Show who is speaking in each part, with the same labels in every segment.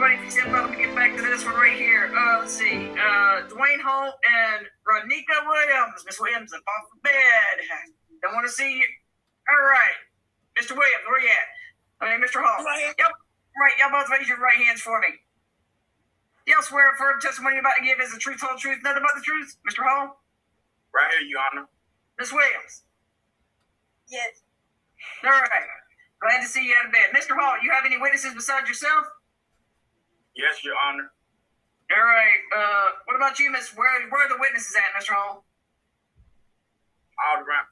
Speaker 1: everybody, if you stand by, let me get back to this one right here. Let's see. Dwayne Holt and Ronika Williams. Miss Williams, up off the bed. Don't want to see you. All right. Mr. Williams, where you at? I mean, Mr. Hall. Right. Yep. Right. Y'all both raise your right hands for me. Y'all swear a firm testimony you're about to give is the truth, whole truth, nothing but the truth? Mr. Hall?
Speaker 2: Right here, Your Honor.
Speaker 1: Miss Williams?
Speaker 3: Yes.
Speaker 1: All right. Glad to see you out of bed. Mr. Hall, you have any witnesses besides yourself?
Speaker 2: Yes, Your Honor.
Speaker 1: All right. What about you, Miss? Where are the witnesses at, Mr. Hall?
Speaker 2: All around.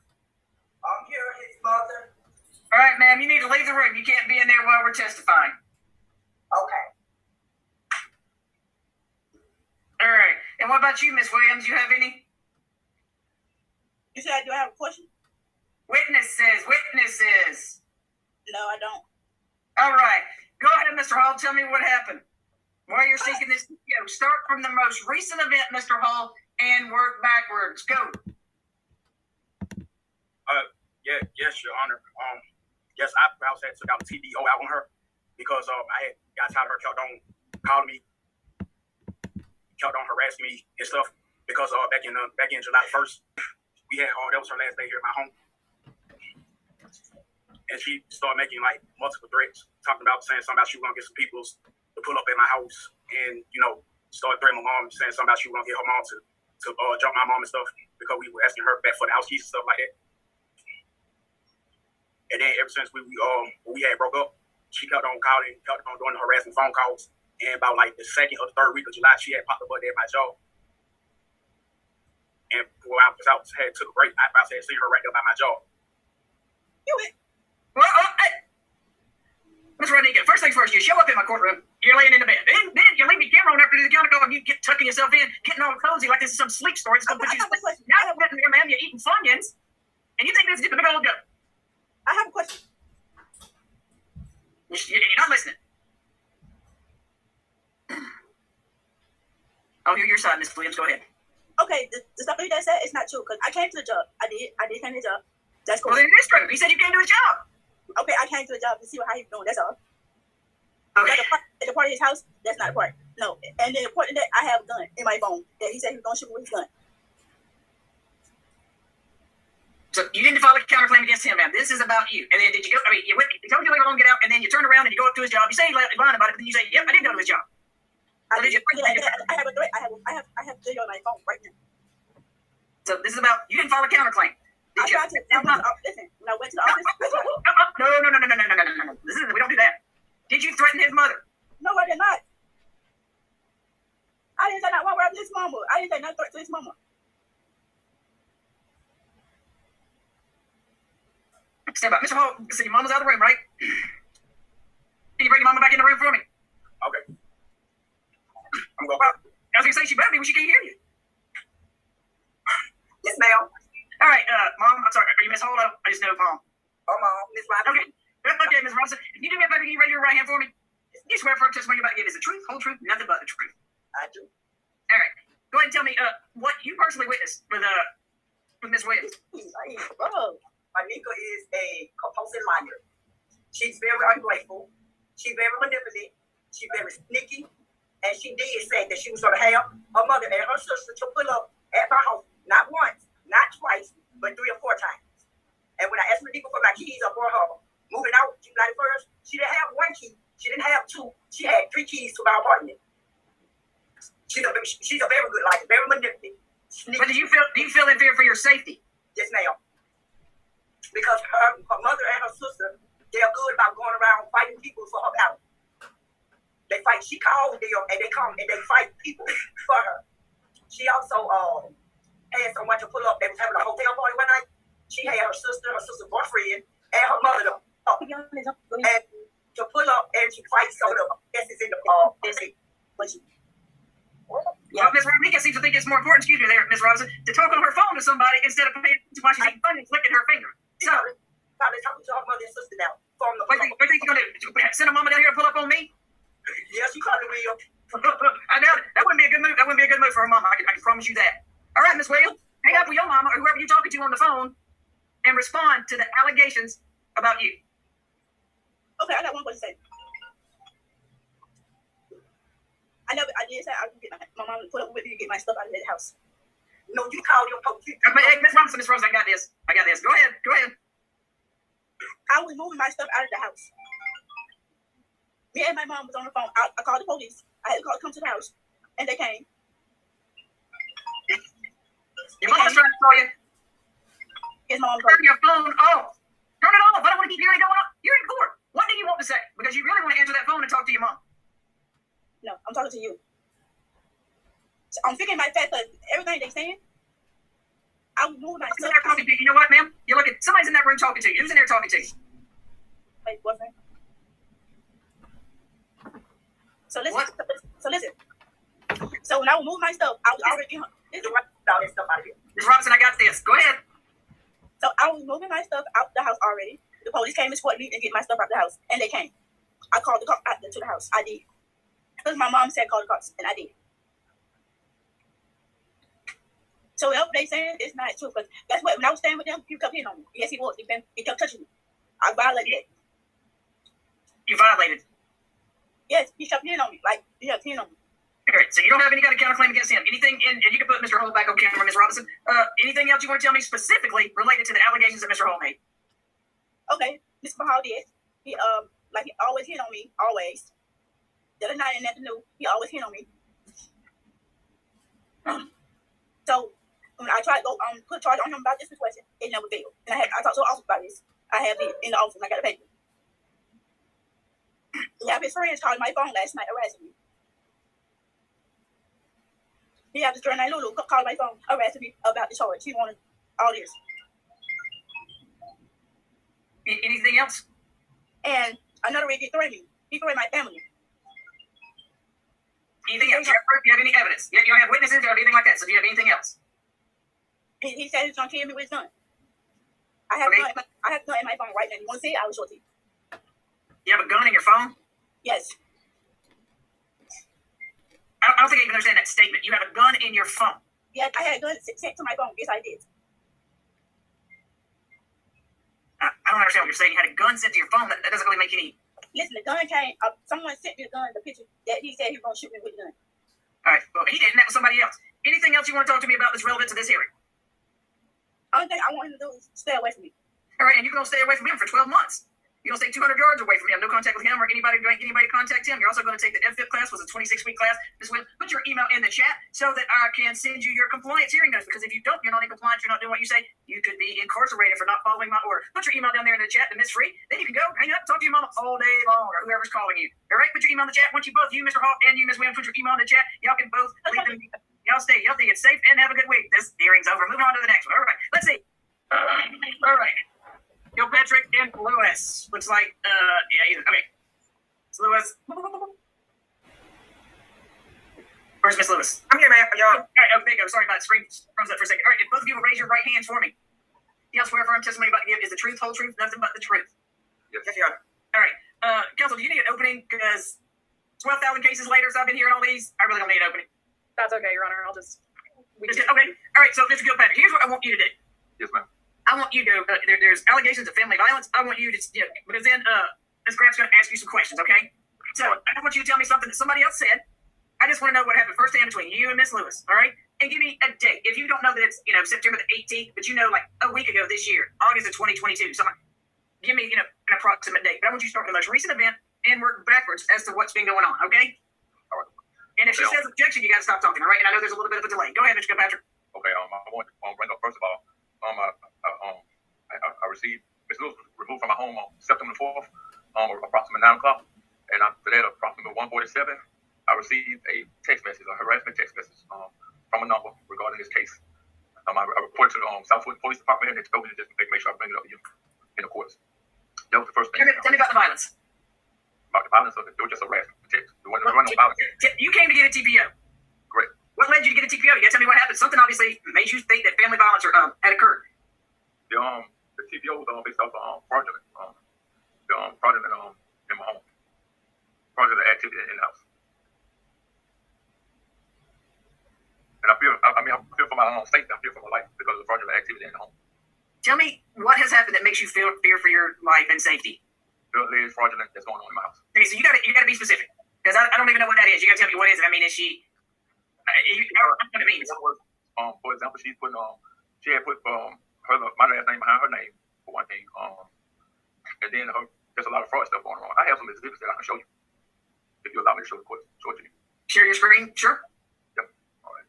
Speaker 3: I'm here, his mother.
Speaker 1: All right, ma'am. You need to leave the room. You can't be in there while we're testifying.
Speaker 3: Okay.
Speaker 1: All right. And what about you, Miss Williams? You have any?
Speaker 3: You said, do I have a question?
Speaker 1: Witnesses.
Speaker 3: No, I don't.
Speaker 1: All right. Go ahead, Mr. Hall. Tell me what happened. Why you're seeking this video. Start from the most recent event, Mr. Hall, and work backwards. Go.
Speaker 2: Yes, Your Honor. Yes, I had took out the TDO out on her because I had got tired of her kept on calling me, kept on harassing me and stuff. Because back in July 1st, we had that was her last day here at my home, and she started making like multiple threats, talking about saying something about she was gonna get some people to pull up at my house, and start threatening my mom, saying something about she was gonna get her mom to jump my mom and stuff because we were asking her back for the house keys and stuff like that. And then ever since we had broke up, she kept on calling, kept on doing the harassing phone calls. And about like the second or the third week of July, she had popped up there at my job. And when I was out, took a break, I had seen her right there by my job.
Speaker 1: Well, Miss Rodriguez, first things first, you show up in my courtroom, you're laying in the bed. Then you leave the camera on after the counter call, and you get tucking yourself in, getting all cozy like this is some sleep story. It's going to put you to sleep. Now I'm getting here, ma'am, you're eating Funyons, and you think this is just a big old joke.
Speaker 3: I have a question.
Speaker 1: You're not listening. I'll hear your side, Miss Williams. Go ahead.
Speaker 3: Okay, the stuff that you said is not true because I came to the job. I did come to the job. That's cool.
Speaker 1: Well, then it is true. He said you came to his job.
Speaker 3: Okay, I came to the job to see how he's doing. That's all.
Speaker 1: Okay.
Speaker 3: The part of his house, that's not a part. No. And then the part that I have a gun in my phone that he said he was going to shoot with his gun.
Speaker 1: So you didn't file a counterclaim against him, ma'am. This is about you. And then did you go? I mean, he told you later on to get out, and then you turn around and you go up to his job. You say you're lying about it, but then you say, "Yep, I did go to his job."
Speaker 3: I have a threat. I have video on my phone right now.
Speaker 1: So this is about you didn't file a counterclaim. Did you?
Speaker 3: Listen, when I went to the office.
Speaker 1: No. We don't do that. Did you threaten his mother?
Speaker 3: No, I did not. I didn't say not one word to his mama. I didn't say nothing to his mama.
Speaker 1: Stand by. Mr. Hall, so your mama's out of the room, right? Can you bring your mama back in the room for me?
Speaker 2: Okay. I'm going.
Speaker 1: I was going to say she better be when she can't hear you.
Speaker 3: Yes, ma'am.
Speaker 1: All right, Mom, I'm sorry. Are you Miss Hall? I just know Mom.
Speaker 3: Oh, Mom. Miss Robinson.
Speaker 1: Okay, Miss Robinson. Can you do me a favor? Can you raise your right hand for me? You swear for testimony you're about to give is the truth, whole truth, nothing but the truth.
Speaker 3: I do.
Speaker 1: All right. Go ahead and tell me what you personally witnessed with Miss Williams.
Speaker 3: Oh. Monica is a compulsive liar. She's very ungrateful. She's very manipulative. She's very sneaky. And she did say that she was going to have her mother and her sister to pull up at my house, not once, not twice, but 3 or 4 times. And when I asked Monica for my keys or for her moving out July 1st, she didn't have 1 key. She didn't have 2. She had 3 keys to my apartment. She's a very good liar, very manipulative. Sneaky.
Speaker 1: But do you feel in fear for your safety?
Speaker 3: Yes, ma'am. Because her mother and her sister, they're good about going around fighting people for her power. They fight. She calls them and they come and they fight people for her. She also had someone to pull up. They was having a hotel party one night. She had her sister's boyfriend, and her mother up. And to pull up and she fights so the is in the
Speaker 1: Well, Ms. Rodriguez seems to think it's more important, excuse me there, Ms. Robinson, to talk on her phone to somebody instead of paying attention while she's eating Funyons, licking her finger. So,
Speaker 3: probably talking to her mother and sister now.
Speaker 1: What do you think you're going to do? Send a mama down here to pull up on me?
Speaker 3: Yes, you probably will.
Speaker 1: I doubt it. That wouldn't be a good move. That wouldn't be a good move for her mama. I can promise you that. All right, Miss Williams, hang up with your mama or whoever you're talking to on the phone and respond to the allegations about you.
Speaker 3: Okay, I got one more to say. I did say I would get my mom to put up with me to get my stuff out of that house. No, you called your police.
Speaker 1: Hey, Miss Robinson, I got this. Go ahead.
Speaker 3: I was moving my stuff out of the house. Me and my mom was on the phone. I called the police. I had to call to come to the house, and they came.
Speaker 1: Your mom was trying to call you.
Speaker 3: Yes, mom.
Speaker 1: Turn your phone off. Turn it off. I don't want to keep hearing it going on. You're in court. What do you want to say? Because you really want to answer that phone and talk to your mom.
Speaker 3: No, I'm talking to you. So I'm thinking my fact that everything they saying, I was moving my stuff.
Speaker 1: You know what, ma'am? You look at somebody's in that room talking to you. Who's in there talking to you?
Speaker 3: My boyfriend. So listen. So when I was moving my stuff, I was already all that stuff out of here.
Speaker 1: Ms. Robinson, I got this. Go ahead.
Speaker 3: So I was moving my stuff out the house already. The police came and escorted me and get my stuff out the house, and they came. I called the cops out to the house. I did. Because my mom said call the cops, and I did. So whatever they saying, it's not true. Because that's what when I was staying with them, he kept hitting on me. Yes, he was. He kept touching me. I violated it.
Speaker 1: You violated.
Speaker 3: Yes, he kept hitting on me. Like he kept hitting on me.
Speaker 1: All right, so you don't have any kind of counterclaim against him. Anything in, and you can put Mr. Hull back on camera, Ms. Robinson. Anything else you want to tell me specifically related to the allegations that Mr. Hull made?
Speaker 3: Okay, Mr. Hall did. He like he always hit on me, always. The other night in nothing new, he always hit on me. So when I tried to go put a charge on him about this situation, it never failed. And I talked to the office about this. I have it in the office and I got a paper. Yeah, his friends called my phone last night harassing me. He had this girl named Lulu called my phone harassing me about the charge. He wanted all this.
Speaker 1: Anything else?
Speaker 3: And another reason he threatened me. He threatened my family.
Speaker 1: Anything else? Do you have any evidence? You don't have witnesses or anything like that, so do you have anything else?
Speaker 3: He said he's going to kill me with his gun. I have a gun in my phone right now. You want to see it? I will show it to you.
Speaker 1: You have a gun in your phone?
Speaker 3: Yes.
Speaker 1: I don't think I even understand that statement. You have a gun in your phone?
Speaker 3: Yes, I had a gun sent to my phone. Yes, I did.
Speaker 1: I don't understand what you're saying. You had a gun sent to your phone. That doesn't really make any...
Speaker 3: Listen, the gun came. Someone sent me the gun, the picture that he said he was going to shoot me with the gun.
Speaker 1: All right. Well, he didn't. That was somebody else. Anything else you want to talk to me about that's relevant to this hearing?
Speaker 3: Only thing I want him to do is stay away from me.
Speaker 1: All right, and you're going to stay away from him for 12 months. You're going to stay 200 yards away from him. No contact with him or anybody contact him. You're also going to take the FFIP class, was a 26-week class. This will put your email in the chat so that I can send you your compliance hearing notice. Because if you don't, you're not in compliance, you're not doing what you say, you could be incarcerated for not following my order. Put your email down there in the chat, and it's free. Then you can go hang up, talk to your mama all day long, or whoever's calling you. All right, put your email in the chat. Once you both, you, Mr. Hawk, and you, Ms. Williams, put your email in the chat. Y'all can both leave them. Y'all stay healthy and safe, and have a good week. This hearing's over. Moving on to the next one. All right, let's see. All right. Patrick and Lewis. Looks like, okay. It's Lewis. Where's Miss Lewis?
Speaker 2: I'm here, man. Y'all.
Speaker 1: All right, there you go. Sorry about it. Screen froze up for a second. All right, if both of you will raise your right hands for me. Y'all swear firm testimony about to give is the truth, whole truth, nothing but the truth.
Speaker 2: Yes, Your Honor.
Speaker 1: All right. Counsel, do you need an opening? Because 12,000 cases later, so I've been hearing all these. I really don't need an opening.
Speaker 4: That's okay, Your Honor. I'll just...
Speaker 1: Okay. All right, so Mr. Gilpatrick, here's what I want you to do.
Speaker 2: Yes, ma'am.
Speaker 1: I want you to, there's allegations of family violence. I want you to, because then Ms. Grant's going to ask you some questions, okay? So I don't want you to tell me something that somebody else said. I just want to know what happened firsthand between you and Miss Lewis, all right? And give me a date. If you don't know that it's, September the 18th, but like a week ago this year, August of 2022, something, give me, an approximate date. But I want you to start with the most recent event and work backwards as to what's been going on, okay?
Speaker 2: All right.
Speaker 1: And if she says objection, you got to stop talking, all right? And I know there's a little bit of a delay. Go ahead, Mr. Gilpatrick.
Speaker 2: Okay, I want to bring up, first of all, I received Ms. Lewis was removed from my home on September 4th, approximately 9 o'clock, and after that, approximately 1:47, I received a text message, a harassment text message, from a number regarding this case. I reported to the Southwood Police Department, and they told me to just make sure I bring it up in the courts. That was the first thing.
Speaker 1: Tell me about the violence.
Speaker 2: About the violence, it was just harassment text. There wasn't no violence.
Speaker 1: You came to get a TPO.
Speaker 2: Great.
Speaker 1: What led you to get a TPO? You got to tell me what happened. Something obviously made you think that family violence had occurred.
Speaker 2: The TPO was based off fraudulent, fraudulent in my home, fraudulent activity in the house. And I feel for my own safety. I feel for my life because of the fraudulent activity in the home.
Speaker 1: Tell me what has happened that makes you fear for your life and safety.
Speaker 2: There is fraudulent that's going on in my house.
Speaker 1: Okay, so you got to be specific. Because I don't even know what that is. You got to tell me what is it. I mean, is she? I don't know what it means.
Speaker 2: For example, she's putting she had put my last name behind her name for one thing. And then there's a lot of fraud stuff going on. I have some exhibits that I can show you if you allow me to show it to you.
Speaker 1: Share your screen, sure.
Speaker 2: Yep. All right.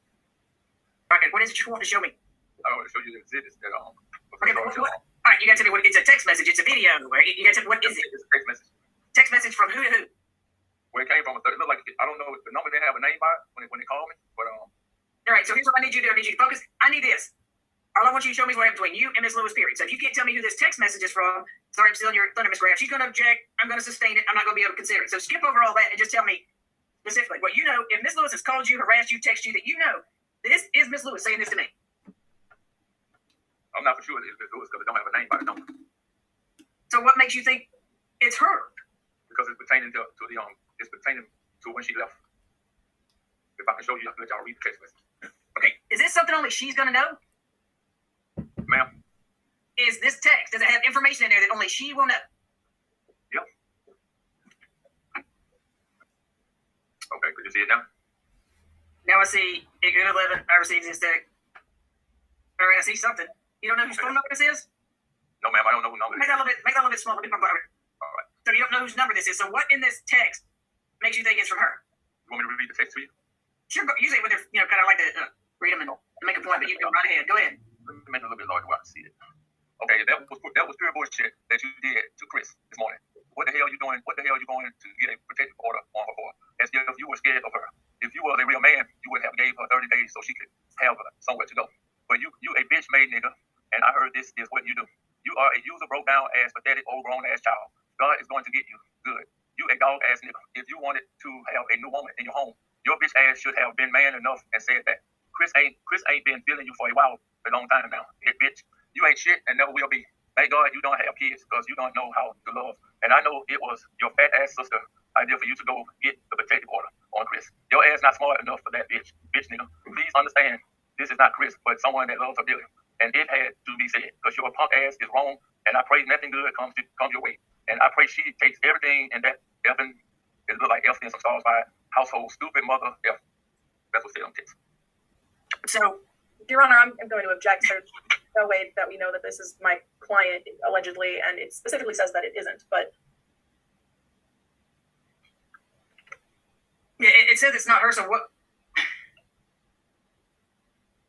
Speaker 1: Okay. What is it you want to show me?
Speaker 2: I want to show you the exhibits that
Speaker 1: Okay. All right. You got to tell me what it's a text message. It's a video. You got to tell me what is it?
Speaker 2: It's a text message.
Speaker 1: Text message from who to who?
Speaker 2: Where it came from, it looked like I don't know if the number didn't have a name by it when they called me, but
Speaker 1: All right. So here's what I need you to do. I need you to focus. I need this. All I want you to show me is what happened between you and Miss Lewis, period. So if you can't tell me who this text message is from, sorry, I'm stealing your thunder, Miss Graf. She's going to object. I'm going to sustain it. I'm not going to be able to consider it. So skip over all that and just tell me specifically what you know. If Miss Lewis has called you, harassed you, texted you, that you know this is Miss Lewis saying this to me.
Speaker 2: I'm not for sure it's Miss Lewis because it don't have a name by the number.
Speaker 1: So what makes you think it's her?
Speaker 2: Because it's pertaining to it's pertaining to when she left. If I can show you, I can let y'all read the text message.
Speaker 1: Okay. Is this something only she's going to know?
Speaker 2: Ma'am?
Speaker 1: Is this text, does it have information in there that only she will know?
Speaker 2: Yep. Okay, could you see it now?
Speaker 1: Now I see a good 11. I received this text. All right, I see something. You don't know whose phone number this is?
Speaker 2: No, ma'am, I don't know who number
Speaker 1: Make that a little bit smaller.
Speaker 2: All right.
Speaker 1: So you don't know whose number this is. So what in this text makes you think it's from her?
Speaker 2: You want me to read the text to you?
Speaker 1: Sure, usually when they're, kind of like to read them and make a point, but you go right ahead. Go ahead.
Speaker 2: Let me make it a little bit larger where I can see it. Okay, that was pure bullshit that you did to Chris this morning. What the hell are you doing? What the hell are you going to get a protective order on her for? As if you were scared of her. If you were a real man, you would have gave her 30 days so she could have somewhere to go. But you a bitch made nigga, and I heard this is what you do. You are a user, broke down ass, pathetic, old grown ass child. God is going to get you good. You a dog ass nigga. If you wanted to have a new woman in your home, your bitch ass should have been man enough and said that. Chris ain't been feeling you for a while, a long time now. Hey, bitch, you ain't shit and never will be. Thank God you don't have kids because you don't know how to love. And I know it was your fat ass sister idea for you to go get the protective order on Chris. Your ass not smart enough for that bitch nigga. Please understand, this is not Chris, but someone that loves her dearly. And it had to be said because your punk ass is wrong. And I pray nothing good comes your way. And I pray she takes everything in that effing, it look like F in some stars by household stupid mother F. That's what's said on text.
Speaker 4: So, Your Honor, I'm going to object. There's no way that we know that this is my client, allegedly, and it specifically says that it isn't, but...
Speaker 1: Yeah, it says it's not her, so what?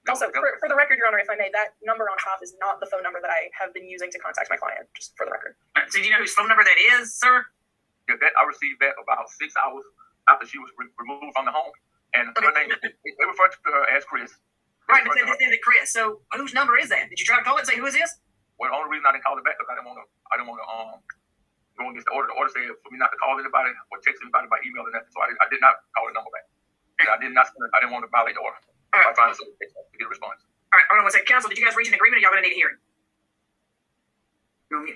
Speaker 4: Also, for the record, Your Honor, if I may, that number on top is not the phone number that I have been using to contact my client, just for the record.
Speaker 1: So do you know whose phone number that is, sir?
Speaker 2: Yeah, I received that about 6 hours after she was removed from the home. And her name, they refer to her as Chris.
Speaker 1: Right, but this is Chris. So whose number is that? Did you try to call it and say, who is this?
Speaker 2: Well, the only reason I didn't call it back because I didn't want to go against the order. The order said for me not to call anybody or text anybody by email or nothing. So I did not call the number back. And I didn't want to violate the order.
Speaker 1: All right.
Speaker 2: By trying to get a response.
Speaker 1: All right, hold on one second. Counsel, did you guys reach an agreement or y'all going to need a hearing? No,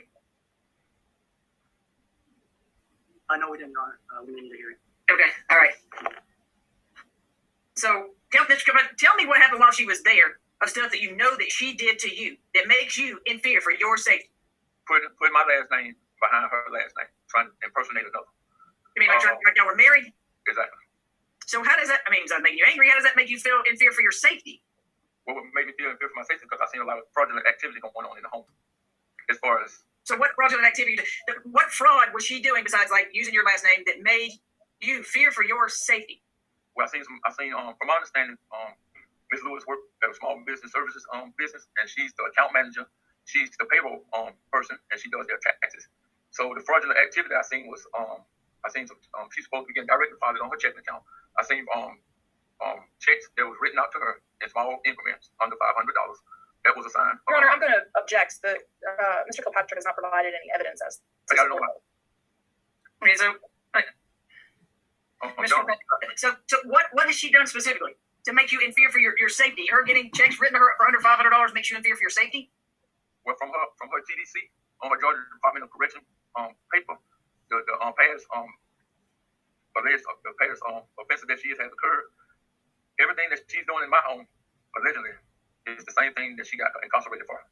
Speaker 3: No, we didn't, Your Honor. We need a hearing.
Speaker 1: okay, all right. So tell me what happened while she was there of stuff that you know that she did to you that makes you in fear for your safety.
Speaker 2: Put my last name behind her last name, trying to impersonate another.
Speaker 1: You mean like y'all were married?
Speaker 2: Exactly.
Speaker 1: So how does that, does that make you angry? How does that make you feel in fear for your safety?
Speaker 2: What would make me feel in fear for my safety because I've seen a lot of fraudulent activity going on in the home. As far as...
Speaker 1: So what fraudulent activity, what fraud was she doing besides like using your last name that made you fear for your safety?
Speaker 2: Well, I seen from my understanding, Ms. Lewis worked at a small business services business, and she's the account manager. She's the payroll person, and she does their taxes. So the fraudulent activity I seen was she's supposed to be getting directly deposited on her checking account. I seen checks that was written out to her in small increments under $500. That was a sign.
Speaker 4: Your Honor, I'm going to object. Mr. Kilpatrick has not provided any evidence as to
Speaker 2: I got to know why.
Speaker 1: Okay, so what has she done specifically to make you in fear for your safety? Her getting checks written to her for under $500 makes you in fear for your safety?
Speaker 2: Well, from her TDC, on her Georgia Department of Correction paper, the past offenses that she has occurred, everything that she's doing in my home, allegedly, is the same thing that she got incarcerated for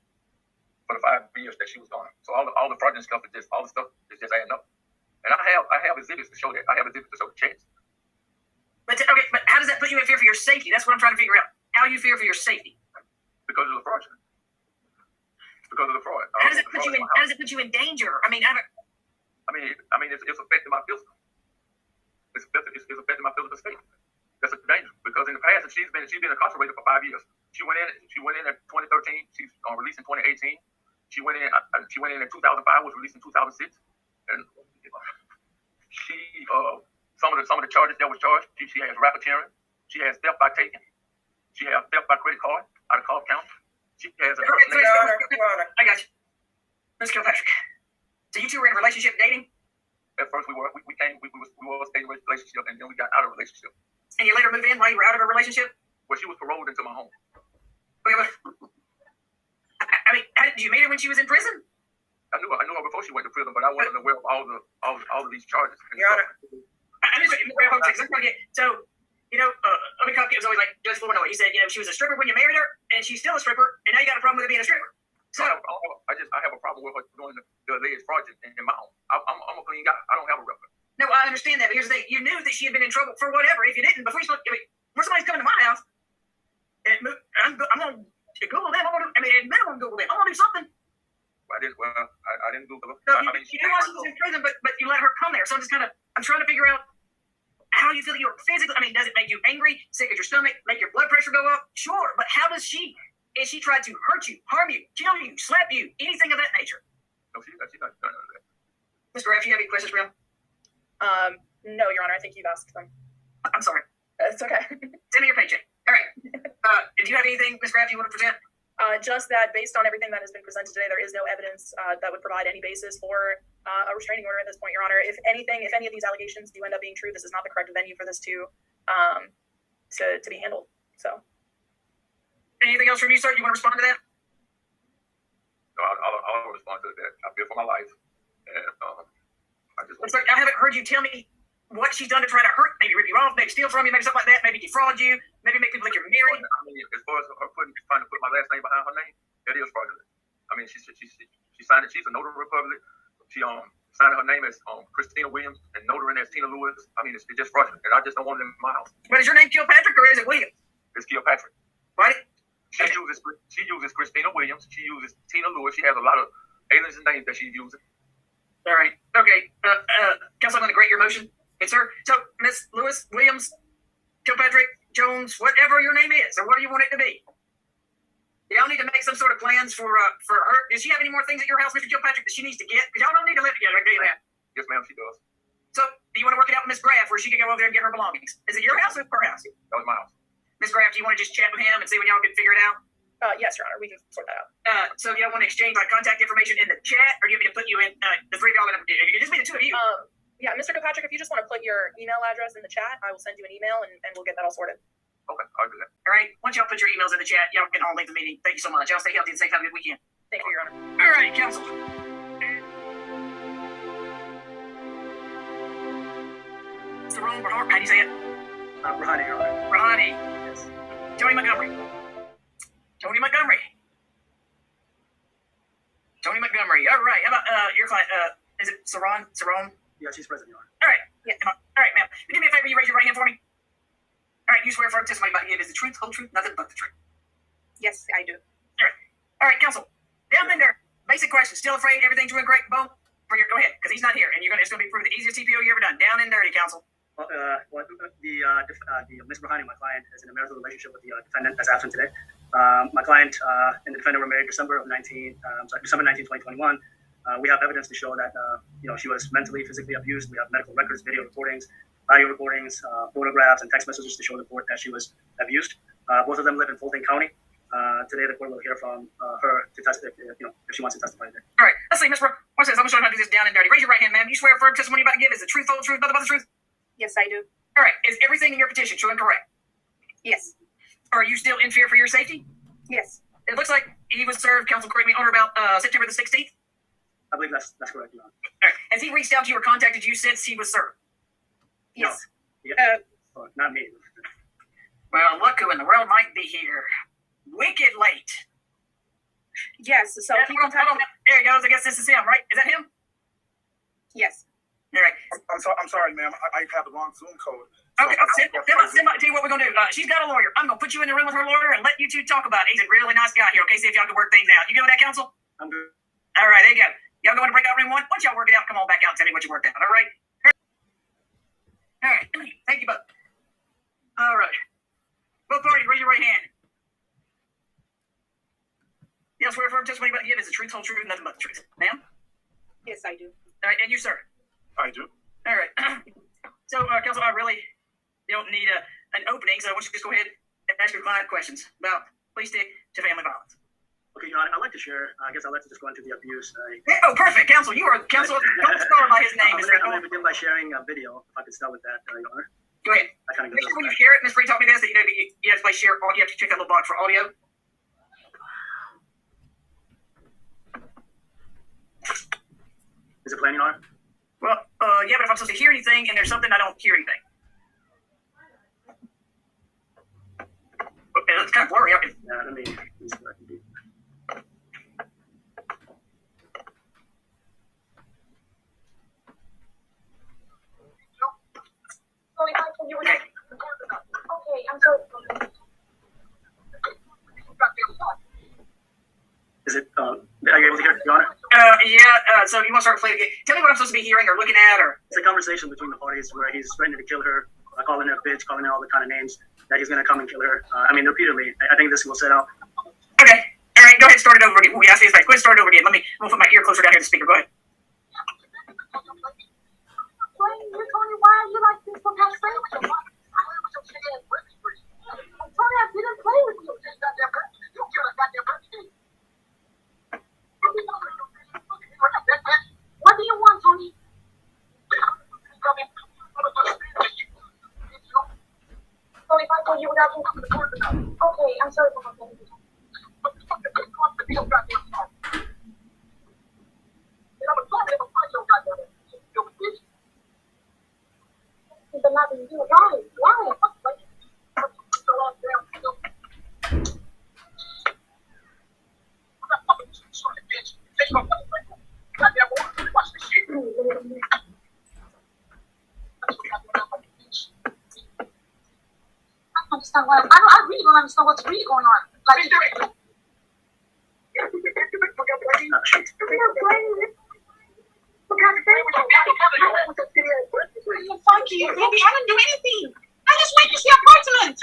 Speaker 2: the 5 years that she was gone. So all the fraudulent stuff is just adding up.
Speaker 5: And I have exhibits to show that. I have exhibits to show the checks.
Speaker 1: But how does that put you in fear for your safety? That's what I'm trying to figure out. How you fear for your safety?
Speaker 5: Because of the fraud. Because of the fraud.
Speaker 1: How does it put you in? How does it put you in danger? I mean, it's affecting my physical. It's affecting my physical state. That's a danger because in the past, she's been incarcerated for 5 years. She went in at 2013. She's released in 2018. She went in in 2005. Was released in 2006. And she some of the charges that was charged. She has racketeering. She has theft by taking. She has theft by credit card out of Cobb County. She has a Your Honor. I got you, Ms. Kilpatrick. So you two were in a relationship, dating?
Speaker 5: At first we were in a relationship, and then we got out of a relationship.
Speaker 1: And you later moved in while you were out of a relationship?
Speaker 5: Well, she was paroled into my home.
Speaker 1: I mean, did you meet her when she was in prison?
Speaker 5: I knew her before she went to prison, but I wasn't aware of all of these charges.
Speaker 1: Your Honor. So, let me copy. It was always like Judge Flournoy. He said, she was a stripper when you married her, and she's still a stripper, and now you got a problem with her being a stripper. So
Speaker 5: I have a problem with her doing the alleged project in my home. I'm a clean guy. I don't have a record.
Speaker 1: No, I understand that. But here's the thing: you knew that she had been in trouble for whatever. If you didn't, before you when somebody's coming to my house, and I'm gonna Google them. At minimum, Google them. I'm gonna do something.
Speaker 5: I didn't Google her.
Speaker 1: No, you knew while she was in prison, but you let her come there. So I'm trying to figure out how you feel you're physically. I mean, does it make you angry, sick at your stomach, make your blood pressure go up? Sure, but how does she? Is she tried to hurt you, harm you, kill you, slap you, anything of that nature?
Speaker 5: No, she's not done none of that.
Speaker 1: Mr. Raff, do you have any questions for him?
Speaker 4: No, Your Honor. I think you've asked them.
Speaker 1: I'm sorry.
Speaker 4: It's okay.
Speaker 1: Send me your paycheck. All right. Do you have anything, Ms. Raff, you want to present?
Speaker 4: Just that based on everything that has been presented today, there is no evidence that would provide any basis for a restraining order at this point, Your Honor. If any of these allegations do end up being true, this is not the correct venue for this to be handled. So.
Speaker 1: Anything else from you, sir? You want to respond to that?
Speaker 5: No, I'll respond to that. I fear for my life, and
Speaker 1: Looks like I haven't heard you tell me what she's done to try to hurt, maybe rip you off, maybe steal from you, maybe something like that, maybe defraud you, maybe make people think you're married.
Speaker 5: I mean, as far as her trying to put my last name behind her name, that is fraudulent. I mean, she signed it. She's a notary public. She signed her name as Christina Williams and notary as Tina Lewis. I mean, it's just fraudulent, and I just don't want it in my house.
Speaker 1: But is your name Kilpatrick or is it Williams?
Speaker 5: It's Kilpatrick.
Speaker 1: Right?
Speaker 5: She uses Christina Williams. She uses Tina Lewis. She has a lot of aliens and names that she's using.
Speaker 1: All right. Okay. Counsel, I'm going to grant your motion. Yes, sir. So, Miss Lewis, Williams, Kilpatrick, Jones, whatever your name is, or whatever you want it to be. Y'all need to make some sort of plans for her. Does she have any more things at your house, Mr. Kilpatrick, that she needs to get? Because y'all don't need to live together. I can tell you that.
Speaker 5: Yes, ma'am, she does.
Speaker 1: So, do you want to work it out with Miss Graff, where she can go over there and get her belongings? Is it your house or her house?
Speaker 5: That was my house.
Speaker 1: Miss Graff, do you want to just chat with him and see when y'all can figure it out?
Speaker 4: Yes, Your Honor. We can sort that out.
Speaker 1: So y'all want to exchange my contact information in the chat, or do you want me to put you in the three of y'all? It just be the two of you.
Speaker 4: Yeah, Mr. Kilpatrick, if you just want to put your email address in the chat, I will send you an email and we'll get that all sorted.
Speaker 5: Okay, I'll do that.
Speaker 1: All right. Once y'all put your emails in the chat, y'all can all leave the meeting. Thank you so much. Y'all stay healthy and safe. Have a good weekend.
Speaker 4: Thank you, Your Honor.
Speaker 1: All right, counsel. It's the wrong How do you say it?
Speaker 3: Rahani, Your Honor.
Speaker 1: Rahani.
Speaker 3: Yes.
Speaker 1: Tony Montgomery. Tony Montgomery. Tony Montgomery. All right. How about your client? Is it Saron?
Speaker 3: Yeah, she's present, Your Honor.
Speaker 1: All right.
Speaker 4: Yes.
Speaker 1: All right, ma'am. Do me a favor. You raise your right hand for me. All right. You swear firm testimony about you is the truth, whole truth, nothing but the truth.
Speaker 4: Yes, I do.
Speaker 1: All right, counsel. Down there. Basic question. Still afraid everything's doing great, Bo? Go ahead, because he's not here, and it's going to be proved the easiest TPO you ever done. Down and dirty, counsel.
Speaker 6: Ms. Rahani, my client, is in a marital relationship with the defendant that's absent today. My client and the defendant were married December 19, 2021. We have evidence to show that she was mentally, physically abused. We have medical records, video recordings, audio recordings, photographs, and text messages to show the court that she was abused. Both of them live in Fulton County. Today, the court will hear from her to testify if she wants to testify there.
Speaker 1: All right, let's see, Miss Brooke. Watch this. I'm going to show you how to do this down and dirty. Raise your right hand, ma'am. You swear a firm testimony you're about to give is the truth, whole truth, nothing but the truth?
Speaker 4: Yes, I do.
Speaker 1: All right. Is everything in your petition true and correct?
Speaker 4: Yes.
Speaker 1: Are you still in fear for your safety?
Speaker 4: Yes.
Speaker 1: It looks like he was served, counsel, correct me, on or about September the 16th.
Speaker 6: I believe that's correct, Your Honor.
Speaker 1: All right. Has he reached out to you or contacted you since he was served?
Speaker 4: Yes.
Speaker 6: No. Yeah. Not me.
Speaker 1: Well, look who in the world might be here. Wicked late.
Speaker 4: Yes. So he
Speaker 1: hold on.
Speaker 4: contacted.
Speaker 1: There he goes. I guess this is him, right? Is that him?
Speaker 4: Yes.
Speaker 1: All right.
Speaker 7: I'm sorry, ma'am. I have the wrong Zoom code.
Speaker 1: Okay, tell you what we're gonna do. She's got a lawyer. I'm gonna put you in the room with her lawyer and let you two talk about it. He's a really nice guy here. Okay, see if y'all can work things out. You go with that, counsel?
Speaker 6: I'm good.
Speaker 1: All right, there you go. Y'all go in breakout room 1. Once y'all work it out, come on back out and tell me what you worked out. All right. All right. Thank you both. All right. Both parties, raise your right hand. You swear firm testimony about to give is the truth, whole truth, and nothing but the truth. Ma'am?
Speaker 8: Yes, I do.
Speaker 1: All right, and you, sir?
Speaker 7: I do.
Speaker 1: All right. So, counsel, I really don't need an opening, so I want you to just go ahead and ask your client questions about please stick to family violence.
Speaker 6: Okay, Your Honor, I'd like to share. I guess I'd like to just go into the abuse.
Speaker 1: Oh, perfect, counsel. You are counsel. Don't start by his name.
Speaker 6: I'm going to begin by sharing a video. If I could start with that, Your Honor.
Speaker 1: Go ahead. Make sure when you share it, Ms. Free taught me this, that you have to play share. You have to check that little box for audio.
Speaker 6: Is it playing, Your Honor?
Speaker 1: Well, yeah, but if I'm supposed to hear anything and there's something I don't hear anything. It's kind of blurry.
Speaker 6: Yeah, let me see what I can do.
Speaker 8: Okay, I'm sorry.
Speaker 6: Is it, are you able to hear it, Your Honor?
Speaker 1: Yeah, so you want to start playing again? Tell me what I'm supposed to be hearing or looking at, or...
Speaker 6: It's a conversation between the parties where he's threatening to kill her, calling her a bitch, calling her all the kind of names that he's going to come and kill her. Repeatedly. I think this will set out.
Speaker 1: Okay. All right, go ahead and start it over again. We asked these guys. Go ahead and start it over again. I'm going to put my ear closer down here to the speaker. Go ahead.
Speaker 8: You told me why you like this from past play with you. Tony, I didn't play with you. You killed a goddamn birthday. What do you want, Tony? So if I told you without you, okay, I'm sorry for my phone. But not you. Why? I really don't understand what's really going on. Like, fuck you, baby. I didn't do anything. I just went to see apartment.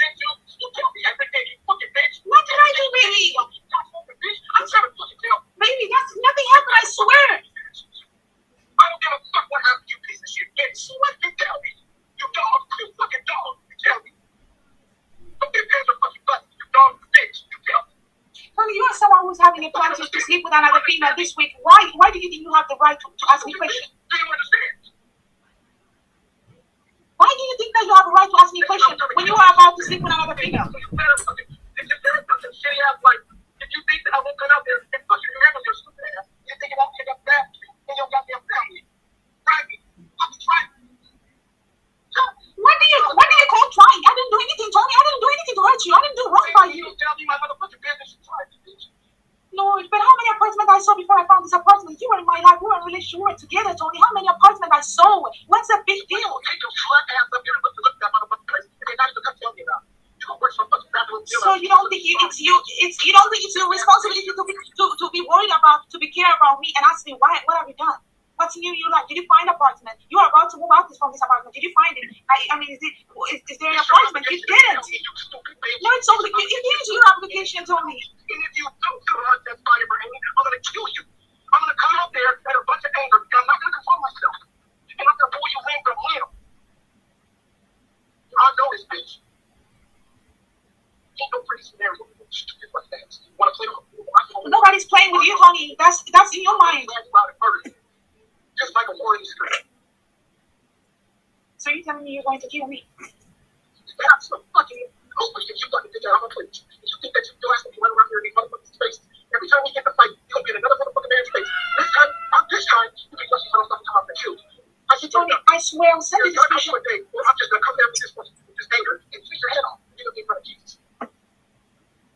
Speaker 8: What did I do, baby? I'm sorry, baby. That's nothing happened. I swear. I don't give a fuck what happened, you piece of shit bitch. What you tell me? You dog, you fucking dog. You tell me. Honey, you are someone who's having a plan to sleep with another female this week. Why do you think you have the right to ask me questions? Do you understand? Why do you think that you have the right to ask me questions when you are about to sleep with another female? If you think that I won't come out there and fucking handle your stupid ass, you think it won't pick up that in your goddamn family. Right? Fucking try. What do you call trying? I didn't do anything, Tony. I didn't do anything to hurt you. I didn't do wrong by you. You tell me my motherfucking business. Lord, but how many apartments I saw before I found this apartment? You were in my life. We were in a relationship. We were together, Tony. How many apartments I saw? What's the big deal? Take your slut ass up here and look at that motherfucking place. And they're not even gonna tell me about it. You gonna work some fucking fabulous deal. So you don't think you don't think it's your responsibility to be worried about, to be care about me and ask me what have you done? What's new? You like? Did you find an apartment? You are about to move out from this apartment. Did you find it? I mean, is there an apartment? You didn't. No, it's only it is your application, Tony. And if you don't do it, that's fire for me. I'm gonna kill you. I'm gonna come out there with a bunch of anger. And I'm not gonna control myself. And I'm gonna pull you in from him. I know this bitch. Ain't no pretty scenario. Stupid like that. Wanna play with? Nobody's playing with you, Tony. That's in your mind. Just like a warning script. So you're telling me you're going to kill me? That's so fucking stupid. If you fucking think that I'm a bitch, if you think that your ass will be running around here in these motherfucking space, every time we get to fight, you're gonna be in another motherfucking man's face. This time, you'll be fucking trying to come off the shoot. I said, Tony, I swear I'll send you this picture. I'm just gonna come down with this anger and tweet your head off. You're gonna be in front of Jesus.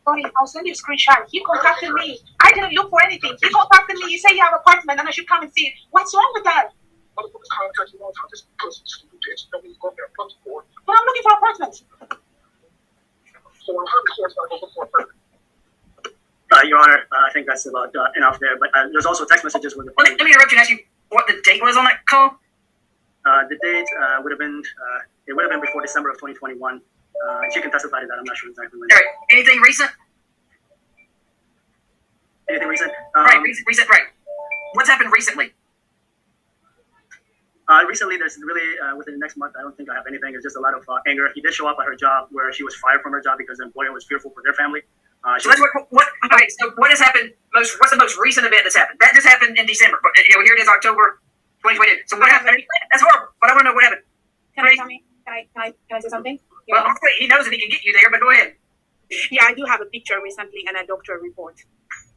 Speaker 8: Tony, I'll send you a screenshot. He contacted me. I didn't look for anything. He contacted me. You say you have an apartment and I should come and see it. What's wrong with that?
Speaker 7: motherfuckers contact you all the time. This pussy stupid bitch. Don't need to go up there and fuck you for it.
Speaker 8: But I'm looking for apartments.
Speaker 7: So how many courts gotta go before further?
Speaker 6: Your Honor, I think that's about enough there. But there's also text messages with the
Speaker 1: Let me interrupt you and ask you what the date was on that call.
Speaker 6: The date would have been it would have been before December of 2021. She can testify to that. I'm not sure exactly when.
Speaker 1: All right. Anything recent?
Speaker 6: Anything recent?
Speaker 1: Right. Recent. Right. What's happened recently?
Speaker 6: Recently, there's really within the next month. I don't think I have anything. It's just a lot of anger. He did show up at her job where she was fired from her job because the employer was fearful for their family.
Speaker 1: So that's what. Okay. So what has happened? What's the most recent event that's happened? That just happened in December. But here it is, October 2022. So what happened? That's horrible. But I want to know what happened.
Speaker 8: Can I say something?
Speaker 1: Well, hopefully he knows that he can get you there. But go ahead.
Speaker 8: Yeah, I do have a picture recently and a doctor report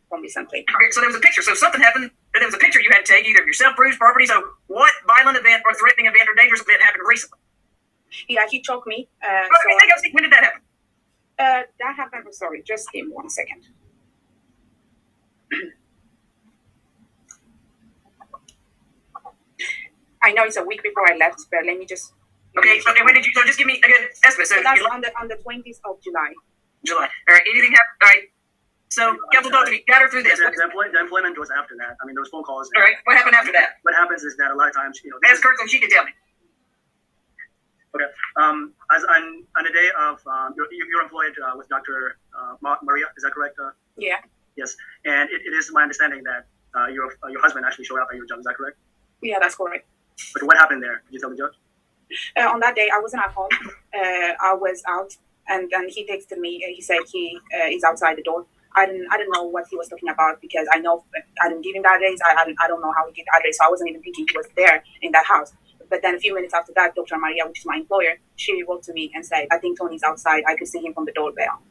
Speaker 8: from recently.
Speaker 1: Okay, so there was a picture. So something happened. There was a picture you had to take either of yourself, bruised property. So what violent event or threatening event or dangerous event happened recently?
Speaker 8: Yeah, he choked me.
Speaker 1: When did that happen?
Speaker 8: That happened. Sorry, just give me 1 second. I know it's a week before I left, but let me just.
Speaker 1: Okay. When did you? So just give me a good estimate. So
Speaker 8: that's on the 20th of July.
Speaker 1: July. All right. Anything happened? All right. So, Council Doctor, got her through this.
Speaker 6: The employment was after that. I mean, there was phone calls.
Speaker 1: All right. What happened after that?
Speaker 6: What happens is that a lot of times,
Speaker 1: Ask her so she can tell me.
Speaker 6: Okay. As on the day of you're employed with Dr. Maria, is that correct?
Speaker 8: Yeah.
Speaker 6: Yes. And it is my understanding that your husband actually showed up at your job. Is that correct?
Speaker 8: Yeah, that's correct.
Speaker 6: But what happened there? Could you tell the judge?
Speaker 8: On that day, I wasn't at home. I was out, and then he texted me. He said he is outside the door. I didn't know what he was talking about because I know I didn't give him the address. I don't know how he get the address, so I wasn't even thinking he was there in that house. But then a few minutes after that, Dr. Maria, which is my employer, she wrote to me and said, I think Tony's outside. I could see him from the doorbell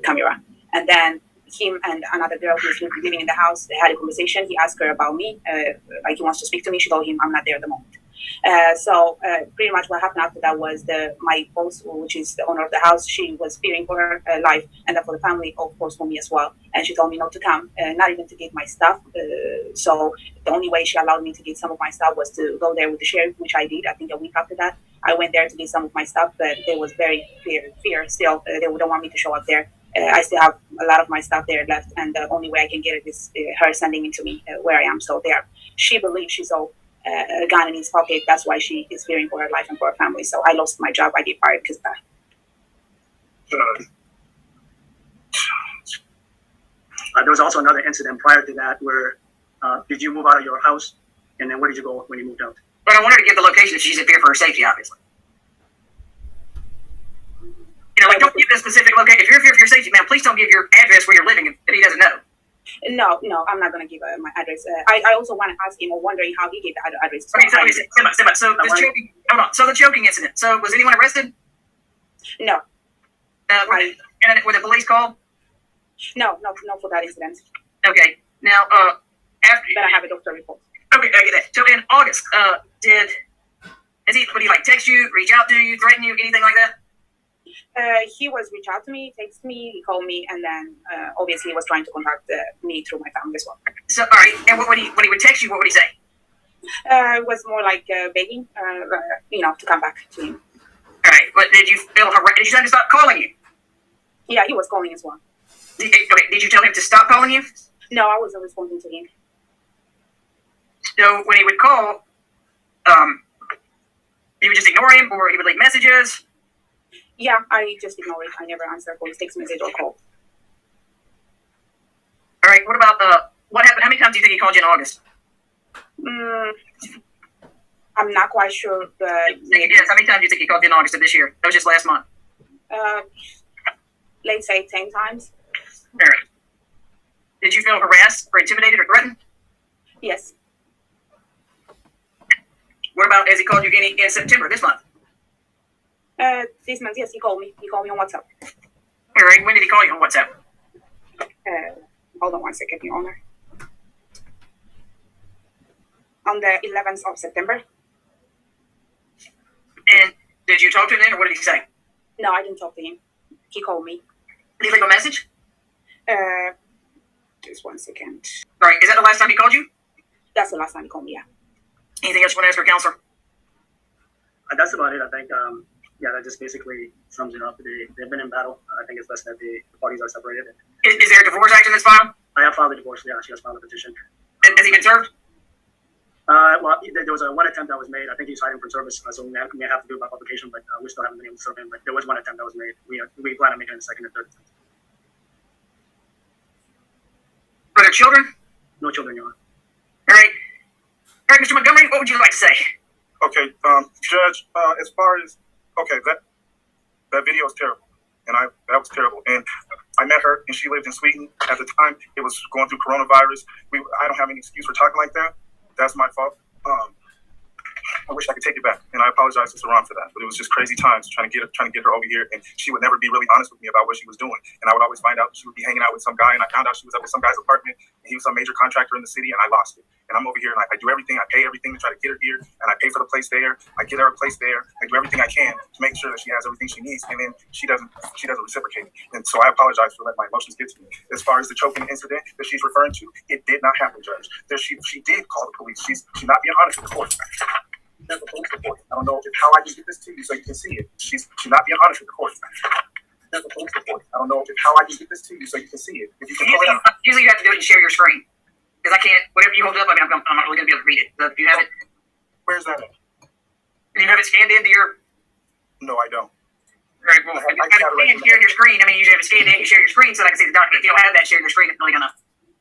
Speaker 8: camera. And then him and another girl who's living in the house, they had a conversation. He asked her about me, like he wants to speak to me. She told him I'm not there at the moment. So pretty much what happened after that was my boss, which is the owner of the house, she was fearing for her life and then for the family, of course, for me as well. And she told me not to come, not even to get my stuff. So the only way she allowed me to get some of my stuff was to go there with the sheriff, which I did. I think a week after that, I went there to get some of my stuff, but there was very fear still. They don't want me to show up there. I still have a lot of my stuff there left, and the only way I can get it is her sending it to me where I am. So there, she believes she saw a gun in his pocket. That's why she is fearing for her life and for her family. So I lost my job. I get fired because of that.
Speaker 6: There was also another incident prior to that where did you move out of your house, and then where did you go when you moved out?
Speaker 1: But I want her to give the location if she's in fear for her safety, obviously. Don't give a specific location. If you're in fear for your safety, man, please don't give your address where you're living if he doesn't know.
Speaker 8: No, I'm not going to give my address. I also want to ask him or wondering how he gave the address.
Speaker 1: Okay, so the choking, hold on. So the choking incident. So was anyone arrested?
Speaker 8: No.
Speaker 1: And were the police called?
Speaker 8: No, for that incident.
Speaker 1: Okay. Now, after.
Speaker 8: But I have a doctor report.
Speaker 1: Okay, I get that. So in August, would he like text you, reach out to you, threaten you, anything like that?
Speaker 8: He was reach out to me, text me, he called me, and then obviously he was trying to contact me through my family as well.
Speaker 1: So, all right, and when he would text you, what would he say?
Speaker 8: It was more like begging, to come back to him.
Speaker 1: All right, but did you feel harassed? Did you tell him to stop calling you?
Speaker 8: Yeah, he was calling as well.
Speaker 1: Did you tell him to stop calling you?
Speaker 8: No, I wasn't responding to him.
Speaker 1: So when he would call, you would just ignore him, or he would leave messages?
Speaker 8: Yeah, I just ignore it. I never answer for his text message or call.
Speaker 1: All right, what about what happened? How many times do you think he called you in August?
Speaker 8: I'm not quite sure, but
Speaker 1: yes. How many times do you think he called you in August of this year? That was just last month.
Speaker 8: Let's say 10 times.
Speaker 1: All right. Did you feel harassed or intimidated or threatened?
Speaker 8: Yes.
Speaker 1: What about has he called you in September this month?
Speaker 8: This month, yes, he called me. He called me on WhatsApp.
Speaker 1: All right. When did he call you on WhatsApp?
Speaker 8: Hold on 1 second, Your Honor. On the 11th of September.
Speaker 1: And did you talk to him then, or what did he say?
Speaker 8: No, I didn't talk to him. He called me.
Speaker 1: Did he leave a message?
Speaker 8: Just 1 second.
Speaker 1: All right. Is that the last time he called you?
Speaker 8: That's the last time he called me, yeah.
Speaker 1: Anything else you want to ask our counselor?
Speaker 6: That's about it. I think, yeah, that just basically sums it up. They've been in battle. I think it's best that the parties are separated.
Speaker 1: Is there a divorce action that's filed?
Speaker 6: I have filed a divorce. Yeah, she has filed a petition.
Speaker 1: Has he been served?
Speaker 6: Well, there was one attempt that was made. I think he's hiding from service, so we may have to do it by publication, but we still haven't been able to serve him. But there was one attempt that was made. We plan on making it a second and third attempt.
Speaker 1: Are there children?
Speaker 6: No children, Your Honor.
Speaker 1: All right. All right, Mr. Montgomery, what would you like to say?
Speaker 9: Okay, Judge, as far as, okay, that video is terrible. And that was terrible. And I met her, and she lived in Sweden at the time. It was going through coronavirus. I don't have any excuse for talking like that. That's my fault. I wish I could take it back, and I apologize to Saran for that. But it was just crazy times trying to get her over here, and she would never be really honest with me about what she was doing. And I would always find out she would be hanging out with some guy, and I found out she was up at some guy's apartment, and he was some major contractor in the city, and I lost it. And I'm over here, and I do everything. I pay everything to try to get her here, and I pay for the place there. I get her a place there. I do everything I can to make sure that she has everything she needs, and then she doesn't reciprocate. And so I apologize for letting my emotions get to me. As far as the choking incident that she's referring to, it did not happen, Judge. She did call the police. She's not being honest with the court. There's a police report. I don't know how I can get this to you so you can see it. She's not being honest with the court. There's a police report. I don't know how I can get this to you so you can see it. If you can pull it up.
Speaker 1: Usually you have to do it and share your screen. Because I can't, whatever you hold up, I'm not really going to be able to read it. So if you have it.
Speaker 9: Where's that at?
Speaker 1: Do you have it scanned into your?
Speaker 9: No, I don't.
Speaker 1: Very well. If you have it sharing your screen, I mean, you usually have it scanned in, you share your screen so that I can see the document. If you don't have that sharing your screen, it's really going to.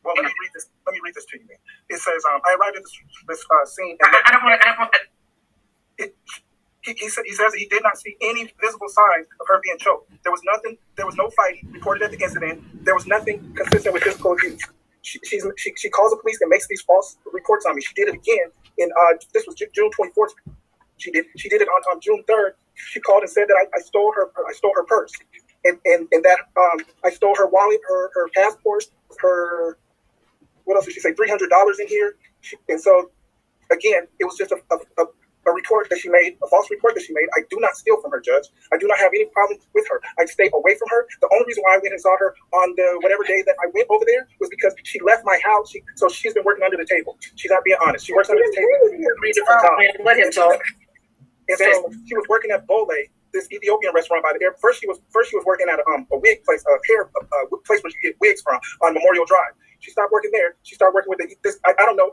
Speaker 9: Well, let me read this. Let me read this to you. It says, I arrived at this scene.
Speaker 1: I don't want to.
Speaker 9: He says he did not see any visible signs of her being choked. There was nothing. There was no fighting reported at the incident. There was nothing consistent with physical abuse. She calls the police and makes these false reports on me. She did it again in this was June 24th. She did it on June 3rd. She called and said that I stole her purse and that I stole her wallet, her passport, her what else did she say? $300 in here. And so again, it was just a report that she made, a false report that she made. I do not steal from her, Judge. I do not have any problem with her. I stay away from her. The only reason why I went and saw her on the whatever day that I went over there was because she left my house. So she's been working under the table. She's not being honest. She works under the table 3 different times.
Speaker 1: Let him talk.
Speaker 9: And so she was working at Bole, this Ethiopian restaurant by the air. First she was working at a wig place, a hair place where you get wigs from on Memorial Drive. She stopped working there. She started working with I don't know.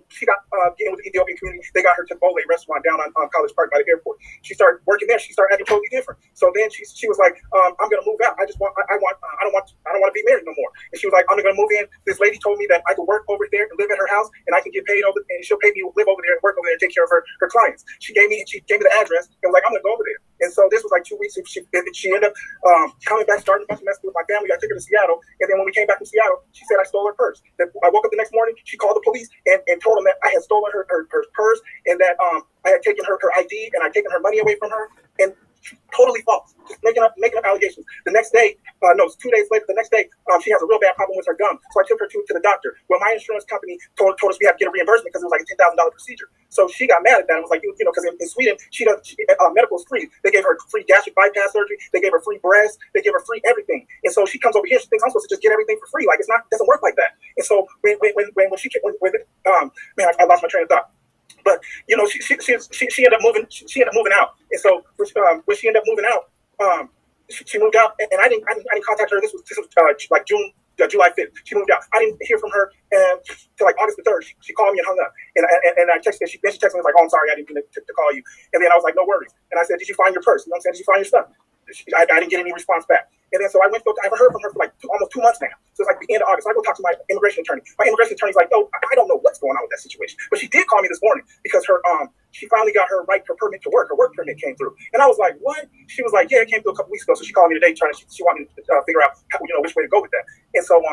Speaker 9: She got getting with the Ethiopian community. They got her to Bole restaurant down on College Park by the airport. She started working there. She started acting totally different. So then she was like, I'm gonna move out. I don't want to be married no more. And she was like, I'm gonna move in. This lady told me that I could work over there and live in her house, and I can get paid over, and she'll pay me to live over there and work over there and take care of her clients. She gave me the address and was like, I'm gonna go over there. And so this was like 2 weeks. She ended up coming back, starting to mess with my family. I took her to Seattle, and then when we came back from Seattle, she said I stole her purse. That I woke up the next morning, she called the police and told them that I had stolen her purse and that I had taken her ID and I'd taken her money away from her. And totally false, just making up allegations. The next day, no, it's 2 days later. The next day, she has a real bad problem with her gum. So I took her to the doctor. Well, my insurance company told us we had to get a reimbursement because it was like a $10,000 procedure. So she got mad at that and was like, because in Sweden, medical is free. They gave her free gastric bypass surgery. They gave her free breast. They gave her free everything. And so she comes over here. She thinks I'm supposed to just get everything for free. Like it doesn't work like that. And so when I lost my train of thought. But she ended up moving. She ended up moving out, and so when she ended up moving out, she moved out, and I didn't contact her. This was like July 5th. She moved out. I didn't hear from her until like August the 3rd. She called me and hung up, and I texted. She texted me like, "Oh, I'm sorry, I didn't mean to call you." And then I was like, "No worries." And I said, "Did you find your purse?" You know what I'm saying? Did you find your stuff? I didn't get any response back. And then so I haven't heard from her for like almost 2 months now. So it's like the end of August. So I go talk to my immigration attorney. My immigration attorney's like, "Oh, I don't know what's going on with that situation." But she did call me this morning because she finally got her permit to work. Her work permit came through. And I was like, "What?" She was like, "Yeah, it came through a couple weeks ago." So she called me today she wanted me to figure out which way to go with that. And so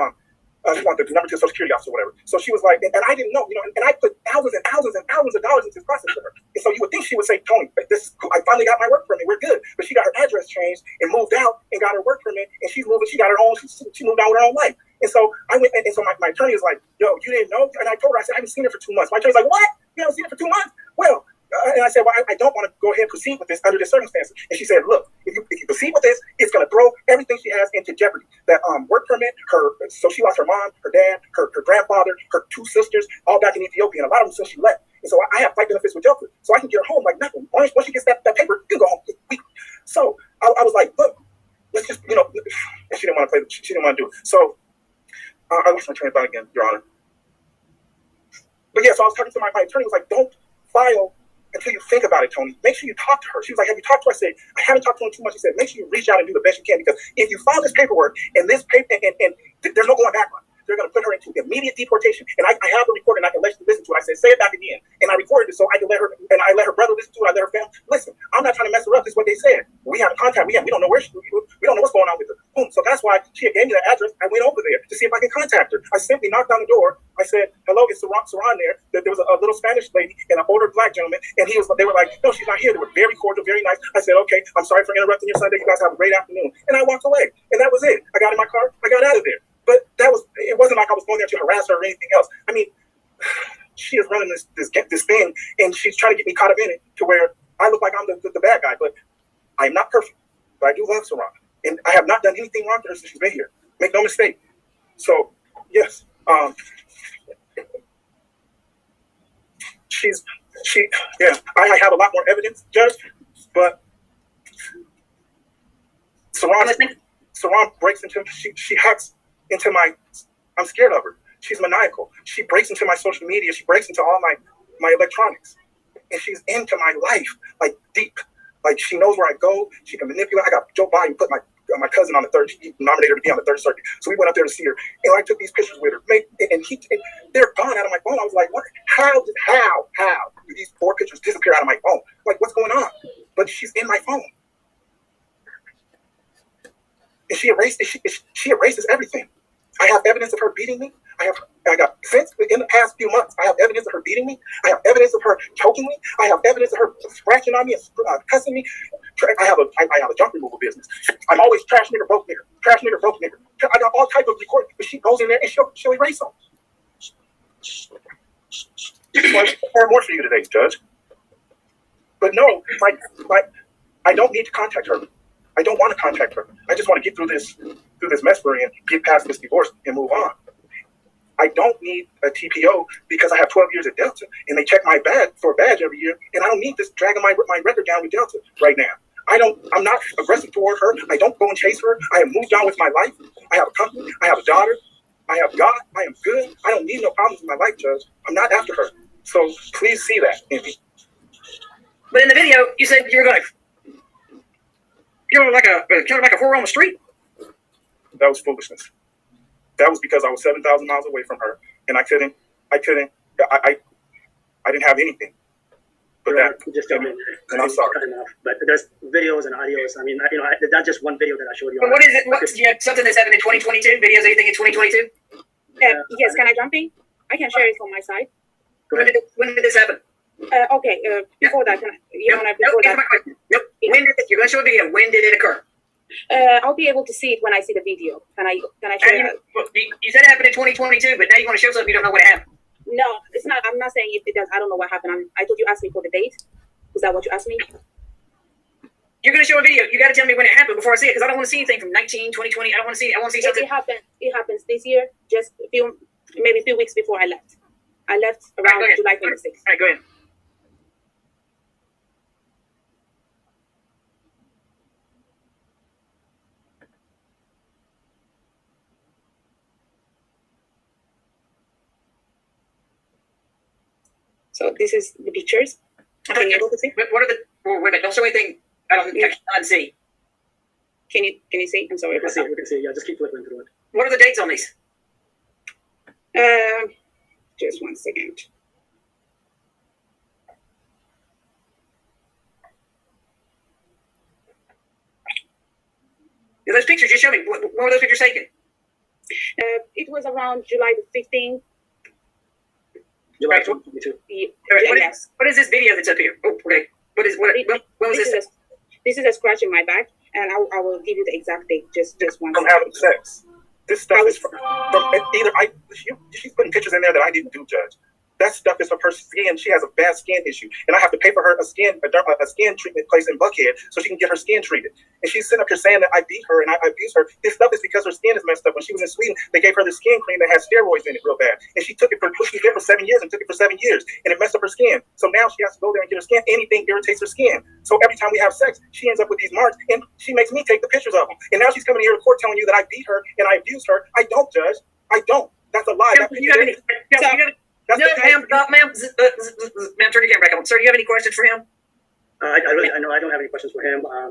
Speaker 9: she wanted the number to the Social Security office or whatever. So she was like, and I didn't know, and I put thousands and thousands and thousands of dollars into this process for her. And so you would think she would say, "Tony, this is cool. I finally got my work permit. We're good." But she got her address changed and moved out and got her work permit, and she's moving. She got her own. She moved on with her own life. And so I went, and so my attorney was like, "Yo, you didn't know?" And I told her, I said, "I haven't seen her for 2 months." My attorney's like, "What? You haven't seen her for 2 months?" Well. And I said, "Well, I don't want to go ahead and proceed with this under the circumstances." And she said, "Look, if you proceed with this, it's going to throw everything she has into jeopardy. That work permit, so she lost her mom, her dad, her grandfather, her 2 sisters, all back in Ethiopia, and a lot of them since she left. And And so I have flight benefits with Delta, so I can get her home like nothing. Once she gets that paper, you can go home. So I was like, look, let's just, and she didn't want to play. She didn't want to do it. So I lost my train of thought again, Your Honor. But yeah, so I was talking to my attorney. Was like, don't file until you think about it, Tony. Make sure you talk to her. She was like, have you talked to her? I said, I haven't talked to her too much. She said, make sure you reach out and do the best you can, because if you file this paperwork and this paper and there's no going back on it. They're going to put her into immediate deportation. And I have the recording. I can let you listen to it. I said, say it back again. And I recorded it so I can let her, and I let her brother listen to it. I let her family listen. I'm not trying to mess her up. This is what they said. We have a contact. We don't know where we don't know what's going on with her. Boom. So that's why she gave me the address. I went over there to see if I could contact her. I simply knocked on the door. I said, hello, it's Saran there. There was a little Spanish lady and an older black gentleman. And they were like, no, she's not here. They were very cordial, very nice. I said, okay, I'm sorry for interrupting your Sunday. You guys have a great afternoon. And I walked away. And that was it. I got in my car. I got out of there. But it wasn't like I was going there to harass her or anything else. I mean, she is running this thing, and she's trying to get me caught up in it to where I look like I'm the bad guy. But I'm not perfect. But I do love Saran. And I have not done anything wrong to her since she's been here. Make no mistake. So, yes. I have a lot more evidence, Judge, but Saran breaks into, she hacks into I'm scared of her. She's maniacal. She breaks into my social media. She breaks into all my electronics. And she's into my life, like deep. Like she knows where I go. She can manipulate. I got Joe Biden put my cousin on the third, he nominated her to be on the third circuit. So we went up there to see her. And I took these pictures with her. And they're gone out of my phone. I was like, what? How do these 4 pictures disappear out of my phone? Like, what's going on? But she's in my phone. And she erases everything. I have evidence of her beating me. I got since in the past few months. I have evidence of her beating me. I have evidence of her choking me. I have evidence of her scratching on me and cussing me. I have a junk removal business. I'm always trash nigger, broke nigger, trash nigger, broke nigger. I got all type of recording, but she goes in there and she'll erase them. More for you today, Judge. But no, I don't need to contact her. I don't want to contact her. I just want to get through this mess we're in, get past this divorce, and move on. I don't need a TPO because I have 12 years at Delta, and they check my badge for a badge every year, and I don't need this dragging my record down with Delta right now. I'm not aggressive toward her. I don't go and chase her. I have moved on with my life. I have a company. I have a daughter. I have God. I am good. I don't need no problems in my life, Judge. I'm not after her. So please see that in me.
Speaker 1: But in the video, you said you were going to kill her like a whore on the street.
Speaker 9: That was foolishness. That was because I was 7,000 miles away from her, and I didn't have anything. But and I'm sorry.
Speaker 6: But there's videos and audios. I mean, that's just one video that I showed you.
Speaker 1: But what is it? Do you have something that's happened in 2022? Videos, anything in 2022?
Speaker 8: Yes, can I jump in? I can share it from my side.
Speaker 1: When did this happen?
Speaker 8: Before that,
Speaker 1: Nope. When did you're going to show a video? When did it occur?
Speaker 8: I'll be able to see it when I see the video. Can I share it?
Speaker 1: You said it happened in 2022, but now you want to show something you don't know when it happened.
Speaker 8: No, it's not. I'm not saying if it does. I don't know what happened. I thought you asked me for the date. Is that what you asked me?
Speaker 1: You're going to show a video. You got to tell me when it happened before I see it, because I don't want to see anything from 2020. I don't want to see. I want to see something.
Speaker 8: It happens this year. Just maybe a few weeks before I left. I left around July 26th.
Speaker 1: All right, go ahead.
Speaker 8: So this is the pictures. Are you able to see?
Speaker 1: What are the? Wait a minute! Don't show anything. I can't see.
Speaker 8: Can you see? I'm sorry.
Speaker 6: We can see. Yeah, just keep flipping through it.
Speaker 1: What are the dates on these?
Speaker 8: Just 1 second.
Speaker 1: Yeah, those pictures you showed me. When were those pictures taken?
Speaker 8: It was around July the 15th.
Speaker 6: July 2022.
Speaker 8: Yes.
Speaker 1: What is this video that's up here? Oh, okay. When was this?
Speaker 8: This is a scratch in my back, and I will give you the exact date. Just one.
Speaker 9: From having sex. This stuff is from either she's putting pictures in there that I didn't do, Judge. That stuff is from her skin. She has a bad skin issue, and I have to pay for her a skin treatment place in Buckhead so she can get her skin treated. And she's sitting up here saying that I beat her and I abuse her. This stuff is because her skin is messed up. When she was in Sweden, they gave her the skin cream that had steroids in it real bad, and she took it for 7 years and took it for 7 years, and it messed up her skin. So now she has to go there and get her skin. Anything irritates her skin. So every time we have sex, she ends up with these marks, and she makes me take the pictures of them. And now she's coming here to court telling you that I beat her and I abused her. I don't, Judge. I don't. That's a lie.
Speaker 10: Ma'am, turn your camera back on. Sir, do you have any questions for him?
Speaker 6: I don't have any questions for him. I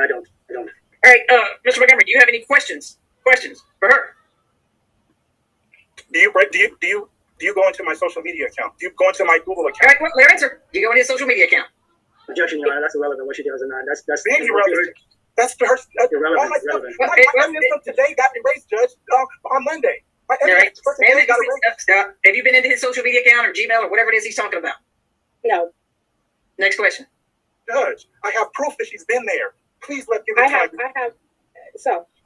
Speaker 6: don't.
Speaker 10: All right, Mr. Montgomery, do you have any questions for her?
Speaker 9: Do you go into my social media account? Do you go into my Google account?
Speaker 10: All right, well, clear answer. Do you go into his social media account?
Speaker 6: Objection, Your Honor. That's irrelevant. What she does or not. That's
Speaker 9: irrelevant. That's her.
Speaker 6: Irrelevant.
Speaker 9: My evidence from today got erased, Judge, on Monday. My evidence from today got erased.
Speaker 10: Stop. Have you been into his social media account or Gmail or whatever it is he's talking about?
Speaker 8: No.
Speaker 10: Next question.
Speaker 9: Judge, I have proof that she's been there. Please give me time.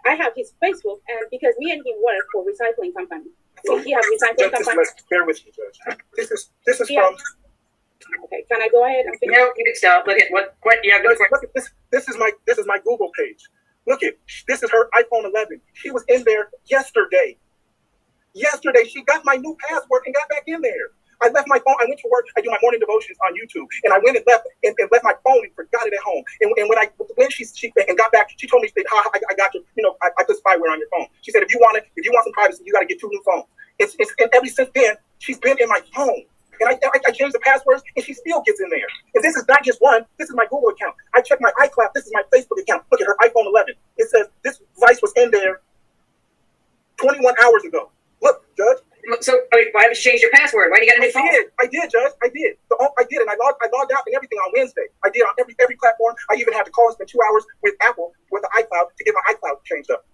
Speaker 8: I have his Facebook, and because me and him work for recycling company. So he has recycling company.
Speaker 9: Bear with me, Judge. This is from.
Speaker 8: Okay, can I go ahead and finish?
Speaker 10: No, you can stop. Look at what you have.
Speaker 9: Look at this. This is my Google page. Look at this is her iPhone 11. She was in there yesterday. Yesterday, she got my new password and got back in there. I left my phone. I went to work. I do my morning devotions on YouTube, and I went and left my phone and forgot it at home. And when she got back, she told me, I got your, I put spyware on your phone. She said, if you want some privacy, you got to get 2 new phones. And ever since then, she's been in my phone. And I changed the passwords, and she still gets in there. And this is not just one. This is my Google account. I checked my iCloud. This is my Facebook account. Look at her iPhone 11. It says this device was in there 21 hours ago. Look, Judge.
Speaker 10: So why haven't you changed your password? Why do you got a new phone?
Speaker 9: I did, Judge. I did. I did, and I logged out and everything on Wednesday. I did on every platform. I even had to call and spend 2 hours with Apple with the iCloud to get my iCloud changed up.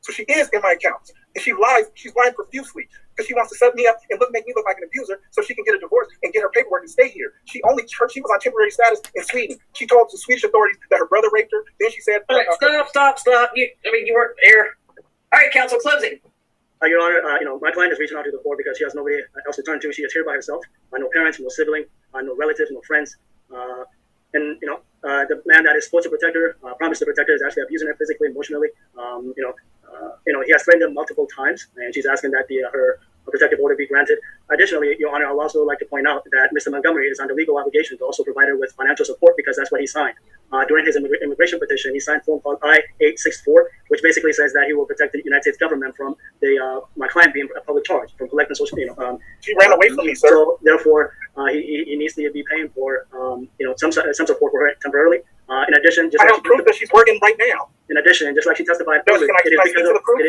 Speaker 9: So she is in my accounts, and she lies. She's lying profusely because she wants to set me up and make me look like an abuser, so she can get a divorce and get her paperwork and stay here. She was on temporary status in Sweden. She told the Swedish authorities that her brother raped her. Then she said,
Speaker 10: all right, stop. You weren't there. All right, counsel, closing.
Speaker 6: Your Honor, my client is reaching out to the court because she has nobody else to turn to. She is here by herself. No parents, no sibling, no relatives, no friends. And the man that is supposed to protect her, promised to protect her, is actually abusing her physically, emotionally. He has threatened her multiple times, and she's asking that her protective order be granted. Additionally, Your Honor, I'll also like to point out that Mr. Montgomery is under legal obligation to also provide her with financial support because that's what he signed. During his immigration petition, he signed form called I-864, which basically says that he will protect the United States government from my client being a public charge, from collecting social.
Speaker 9: She ran away from me, sir.
Speaker 6: So therefore, he needs to be paying for some support for her temporarily. In addition,
Speaker 9: I have proof that she's working right now.
Speaker 6: In addition, just like she testified,
Speaker 9: it is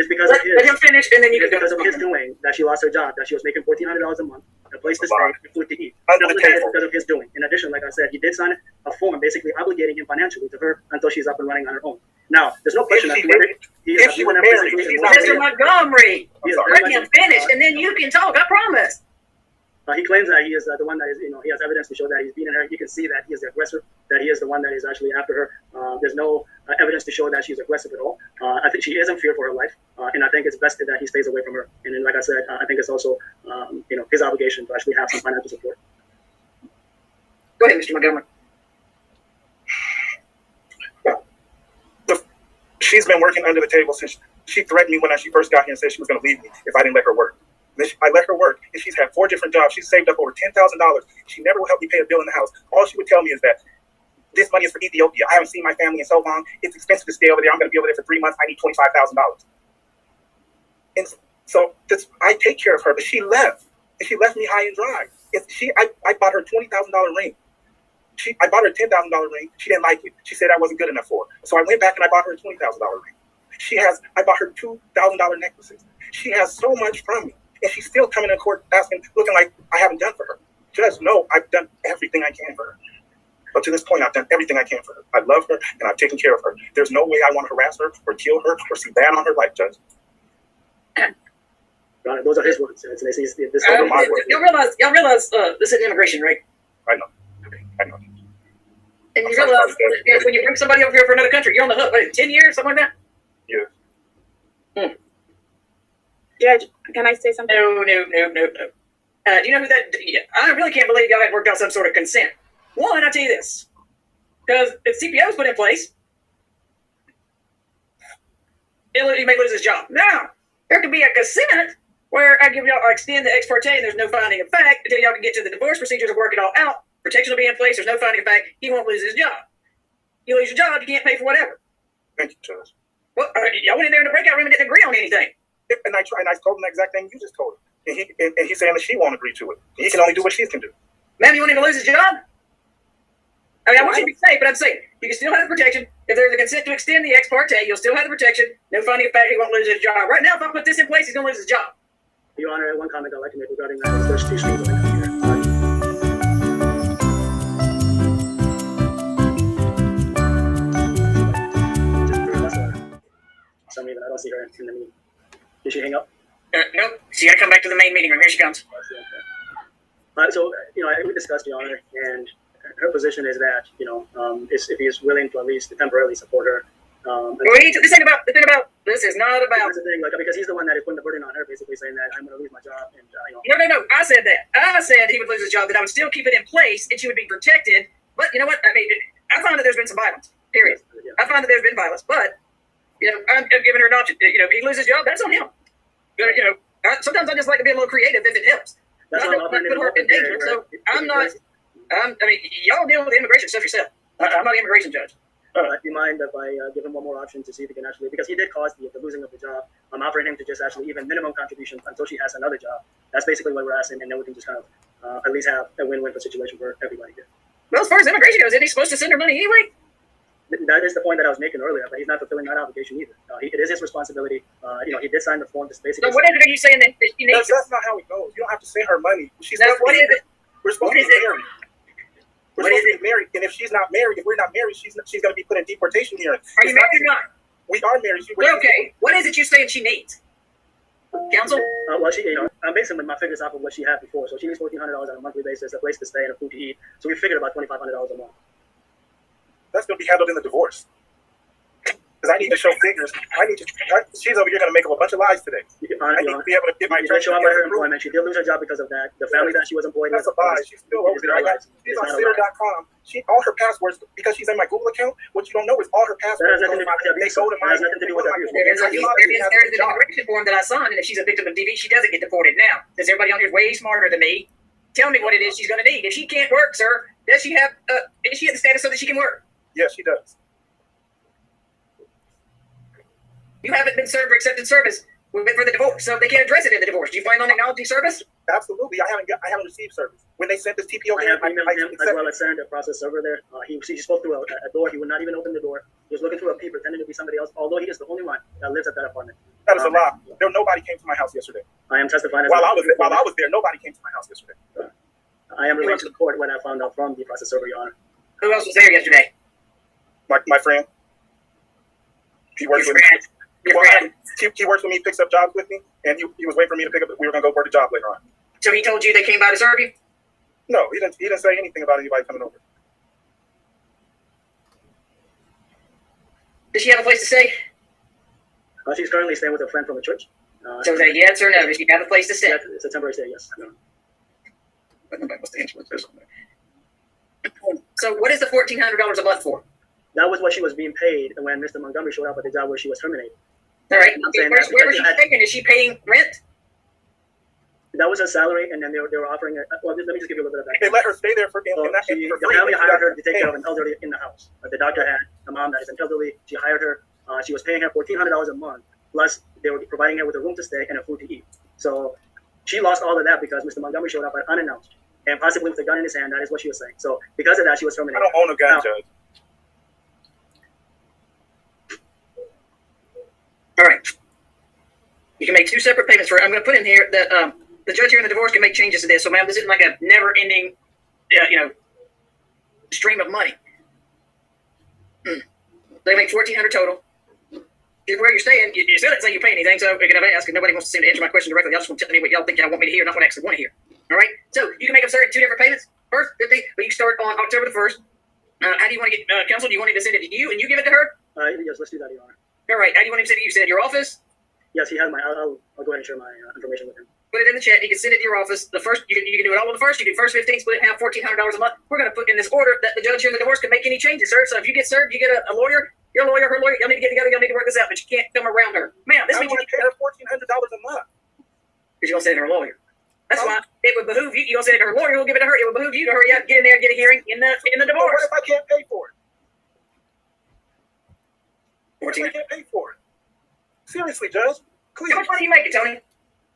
Speaker 9: because of
Speaker 6: his.
Speaker 10: Let him finish, and then you can
Speaker 6: because of his doing that she lost her job, that she was making $1,400 a month, a place to stay, and food to eat.
Speaker 9: Under the table.
Speaker 6: Because of his doing. In addition, like I said, he did sign a form basically obligating him financially to her until she's up and running on her own. Now, there's no question as to whether he is
Speaker 9: she was married.
Speaker 10: Mr. Montgomery, let him finish, and then you can talk. I promise.
Speaker 6: He claims that he is the one that is, he has evidence to show that he's beating her. You can see that he is the aggressor, that he is the one that is actually after her. There's no evidence to show that she's aggressive at all. I think she is in fear for her life, and I think it's best that he stays away from her. And then, like I said, I think it's also, his obligation to actually have some financial support.
Speaker 10: Go ahead, Mr. Montgomery.
Speaker 9: She's been working under the table since she threatened me when she first got here and said she was going to leave me if I didn't let her work. I let her work, and she's had 4 different jobs. She's saved up over $10,000. She never will help me pay a bill in the house. All she would tell me is that this money is for Ethiopia. I haven't seen my family in so long. It's expensive to stay over there. I'm going to be over there for 3 months. I need $25,000. And so I take care of her, but she left. And she left me high and dry. I bought her a $20,000 ring. I bought her a $10,000 ring. She didn't like it. She said I wasn't good enough for her. So I went back and I bought her a $20,000 ring. I bought her $2,000 necklaces. She has so much from me. And she's still coming to court looking like I haven't done for her. Judge, no, I've done everything I can for her. But to this point, I've done everything I can for her. I love her, and I've taken care of her. There's no way I want to harass her or kill her or see bad on her life, Judge.
Speaker 6: Those are his words.
Speaker 10: Y'all realize this is immigration, right?
Speaker 9: I know. I know.
Speaker 10: And you realize that when you bring somebody over here from another country, you're on the hook. What, 10 years, something like that?
Speaker 9: Yeah.
Speaker 8: Judge, can I say something?
Speaker 10: No. Do you know who that? Yeah, I really can't believe y'all had worked out some sort of consent. One, I'll tell you this, because if CPO is put in place, he may lose his job. Now, there could be a consent where I extend the ex parte and there's no finding of fact until y'all can get to the divorce procedure to work it all out. Protection will be in place. There's no finding of fact. He won't lose his job. You lose your job, you can't pay for whatever.
Speaker 9: Thank you, Judge.
Speaker 10: Well, y'all went in there in the breakout room and didn't agree on anything.
Speaker 9: And I told him the exact thing you just told him. And he's saying that she won't agree to it. He can only do what she can do.
Speaker 10: Ma'am, you want him to lose his job? I mean, I want you to be safe, but I'm saying you can still have the protection. If there's a consent to extend the ex parte, you'll still have the protection. No finding of fact, he won't lose his job. Right now, if I put this in place, he's going to lose his job.
Speaker 6: Your Honor, one comment I'd like to make regarding that is there's two streams of income here. For some reason, I don't see her in the meeting. Did she hang up?
Speaker 10: Nope. She got to come back to the main meeting room. Here she comes.
Speaker 6: So, we discussed, Your Honor, and her position is that, if he's willing to at least temporarily support her.
Speaker 10: This is not about.
Speaker 6: That's the thing, because he's the one that is putting the burden on her, basically saying that I'm going to lose my job. And,
Speaker 10: No. I said that. I said he would lose his job, that I would still keep it in place and she would be protected. But you know what? I mean, I find that there's been some violence, period.
Speaker 6: Yeah.
Speaker 10: I find that there's been violence, but, I'm giving her an option. If he loses his job, that's on him. Sometimes I just like to be a little creative if it helps.
Speaker 6: That's
Speaker 10: I don't want to put her in danger, so I'm not. Y'all deal with the immigration stuff yourself. I'm not an immigration judge.
Speaker 6: Do you mind if I give him one more option to see if he can actually, because he did cause the losing of the job, I'm offering him to just actually even minimum contribution until she has another job. That's basically what we're asking, and then we can just kind of at least have a win-win situation for everybody here.
Speaker 10: Well, as far as immigration goes, isn't he supposed to send her money anyway?
Speaker 6: That is the point that I was making earlier, but he's not fulfilling that obligation either. It is his responsibility. He did sign the form to basically.
Speaker 10: So what is it? Are you saying that she needs?
Speaker 9: That's not how it goes. You don't have to send her money.
Speaker 10: What is it?
Speaker 9: We're supposed to be married. We're supposed to be married, and if she's not married, if we're not married, she's going to be put in deportation hearings.
Speaker 10: Are you married or not?
Speaker 9: We are married.
Speaker 10: Okay. What is it you're saying she needs? Counsel?
Speaker 6: Well, I'm basing my figures off of what she had before. So she needs $1,400 on a monthly basis, a place to stay, and a food to eat. So we figured about $2,500 a month.
Speaker 9: That's going to be handled in the divorce. Because I need to show figures. She's over here going to make up a bunch of lies today. I need to be able to get my attorney.
Speaker 6: Show up by her employment. She did lose her job because of that. The family that she was employed with.
Speaker 9: That's a lie. She's still over there. She's on Sarah.com. All her passwords, because she's in my Google account, what you don't know is all her passwords.
Speaker 6: That has nothing to do with that.
Speaker 10: There's an immigration form that I signed, and if she's a victim of DV, she doesn't get deported. Now, does everybody on here is way smarter than me? Tell me what it is she's going to need. If she can't work, sir, is she at the status so that she can work?
Speaker 9: Yes, she does.
Speaker 10: You haven't been served for accepted service for the divorce, so they can't address it in the divorce. Do you plan on acknowledging service?
Speaker 9: Absolutely. I haven't received service. When they sent this TPO
Speaker 6: I have emailed him as well as sent a process server there. He spoke through a door. He would not even open the door. He was looking through a peep, pretending to be somebody else, although he is the only one that lives at that apartment.
Speaker 9: That is a lie. Nobody came to my house yesterday.
Speaker 6: I am testifying.
Speaker 9: While I was there, nobody came to my house yesterday.
Speaker 6: I am relaying to the court what I found out from the process server, Your Honor.
Speaker 10: Who else was there yesterday?
Speaker 9: My friend. He works with me. He works with me, picks up jobs with me, and he was waiting for me to pick up. We were going to go work a job later on.
Speaker 10: So he told you they came by to serve you?
Speaker 9: No, he didn't say anything about anybody coming over.
Speaker 10: Does she have a place to stay?
Speaker 6: She's currently staying with a friend from the church.
Speaker 10: So is that yes or no? Does she have a place to stay?
Speaker 6: It's a temporary stay, yes. No.
Speaker 10: So what is the $1,400 a month for?
Speaker 6: That was what she was being paid when Mr. Montgomery showed up at the job where she was terminated.
Speaker 10: All right. Where was she taking? Is she paying rent?
Speaker 6: That was her salary, and then they were offering her. Well, let me just give you a little bit of that.
Speaker 9: They let her stay there for.
Speaker 6: So the family hired her to take care of an elderly in the house. The doctor had a mom that is an elderly. She hired her. She was paying her $1,400 a month, plus they were providing her with a room to stay and a food to eat. So she lost all of that because Mr. Montgomery showed up unannounced, and possibly with a gun in his hand. That is what she was saying. So because of that, she was terminated.
Speaker 9: I don't own a gun, Judge.
Speaker 10: All right. You can make two separate payments for it. I'm going to put in here that the judge here in the divorce can make changes to this. So, ma'am, this isn't like a never-ending, stream of money. They make $1,400 total. Where you're staying, you still didn't say you pay anything, so we're going to ask, and nobody wants to seem to answer my question directly. Y'all just want to tell me what y'all think y'all want me to hear, not what I actually want to hear. All right? So, you can make them start in two different payments. First, 50, but you start on October the 1st. How do you want to get counsel? Do you want me to send it to you and you give it to her?
Speaker 6: Yes, let's do that, Your Honor.
Speaker 10: All right. How do you want him to send it to you? Send it to your office?
Speaker 6: Yes, he has my. I'll go ahead and share my information with him.
Speaker 10: Put it in the chat. You can send it to your office. The first, you can do it all on the first. You do first 15, split it in half, $1,400 a month. We're going to put in this order that the judge here in the divorce can make any changes, sir. So if you get served, you get a lawyer, your lawyer, her lawyer. Y'all need to get together. Y'all need to work this out, but you can't come around her. Ma'am, this
Speaker 9: I
Speaker 10: means
Speaker 9: want to pay her $1,400 a month.
Speaker 10: because you're going to send her a lawyer. That's why it would behoove you. You're going to send it to her lawyer. We'll give it to her. It would behoove you to hurry up, get in there, and get a hearing in the
Speaker 9: But
Speaker 10: divorce.
Speaker 9: what if I can't pay for it? What if
Speaker 10: 14.
Speaker 9: I can't pay for it? Seriously, Judge, please.
Speaker 10: How much money you making, Tony?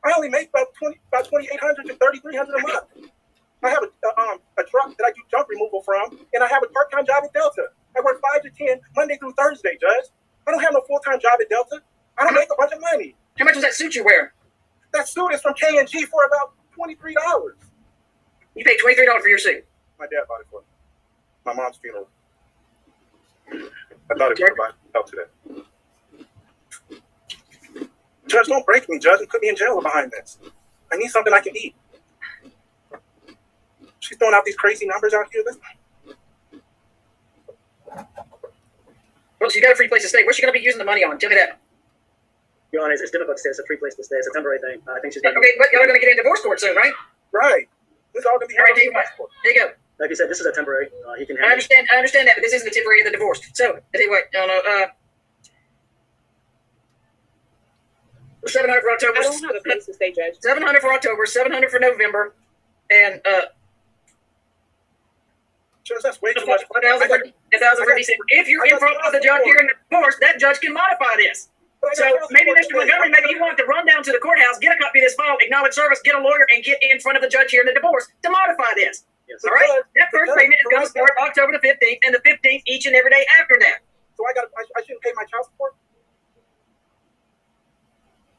Speaker 9: I only make about $2,800 to $3,300 a month. I have a truck that I do junk removal from, and I have a part-time job at Delta. I work 5 to 10 Monday through Thursday, Judge. I don't have no full-time job at Delta. I don't make a bunch of money.
Speaker 10: How much was that suit you wear?
Speaker 9: That suit is from K&G for about $23.
Speaker 10: You paid $23 for your suit.
Speaker 9: My dad bought it for me. My mom's funeral. I thought it would provide help to that. Judge, don't break me, Judge, and put me in jail behind this. I need something I can eat. She's throwing out these crazy numbers out here.
Speaker 10: Well, she got a free place to stay. Where's she going to be using the money on? Tell me that.
Speaker 6: Your Honor, it's difficult to say. It's a free place to stay. It's a temporary thing. I think she's.
Speaker 10: Okay, but y'all are going to get in divorce court soon, right?
Speaker 9: Right. This is all going to be
Speaker 10: All right,
Speaker 9: handled
Speaker 10: there you go.
Speaker 6: Like you said, this is a temporary. He can
Speaker 10: I
Speaker 6: handle it.
Speaker 10: understand that, but this isn't the temporary of the divorce. So, I tell you what, no, 700 for October.
Speaker 11: I don't have a place to stay, Judge.
Speaker 10: 700 for October, 700 for November, and
Speaker 9: Judge, that's way too
Speaker 10: 1,000
Speaker 9: much.
Speaker 10: for December. If you're in front of the judge here in the divorce, that judge can modify this. So maybe Mr. Montgomery, maybe you want to run down to the courthouse, get a copy of this file, acknowledge service, get a lawyer, and get in front of the judge here in the divorce to modify this.
Speaker 6: Yes.
Speaker 10: All right? That first payment is going to start October the 15th and the 15th each and every day after that.
Speaker 9: So I shouldn't pay my child support?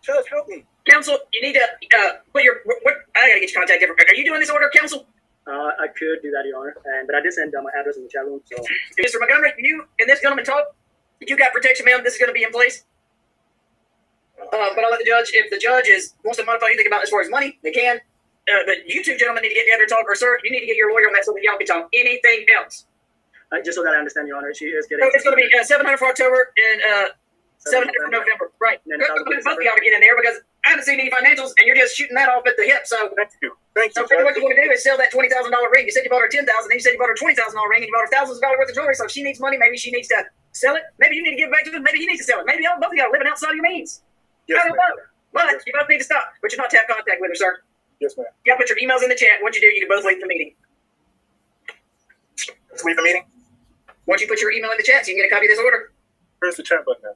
Speaker 9: Judge, help me.
Speaker 10: Counsel, you need to put your I gotta get your contact info. Are you doing this order, counsel?
Speaker 6: I could do that, Your Honor, but I did send my address in the chat room. So,
Speaker 10: Mr. Montgomery, you and this gentleman talk. You got protection, ma'am. This is going to be in place. But I'll let the judge. If the judge wants to modify anything about as far as money, they can. But you two gentlemen need to get together and talk, or sir, you need to get your lawyer on that so that y'all can talk anything else.
Speaker 6: just so that I understand, Your Honor, she is getting.
Speaker 10: So it's going to be 700 for October and 700 for November. Right. Both of y'all to get in there because I haven't seen any financials, and you're just shooting that off at the hip. So
Speaker 9: Thank you. Thank you.
Speaker 10: so what you want to do is sell that $20,000 ring. You said you bought her $10,000, then you said you bought her $20,000 ring, and you bought her thousands of dollars worth of jewelry. So if she needs money, maybe she needs to sell it. Maybe you need to give it back to them. Maybe he needs to sell it. Maybe both of y'all are living outside of your means.
Speaker 9: Yes,
Speaker 10: I don't
Speaker 9: ma'am.
Speaker 10: know. But you both need to stop. But you're not to have contact with her, sir.
Speaker 9: Yes, ma'am.
Speaker 10: Y'all put your emails in the chat. Once you do, you can both leave the meeting.
Speaker 9: Let's leave the meeting.
Speaker 10: Once you put your email in the chat, so you can get a copy of this order.
Speaker 9: Where's the chat button at?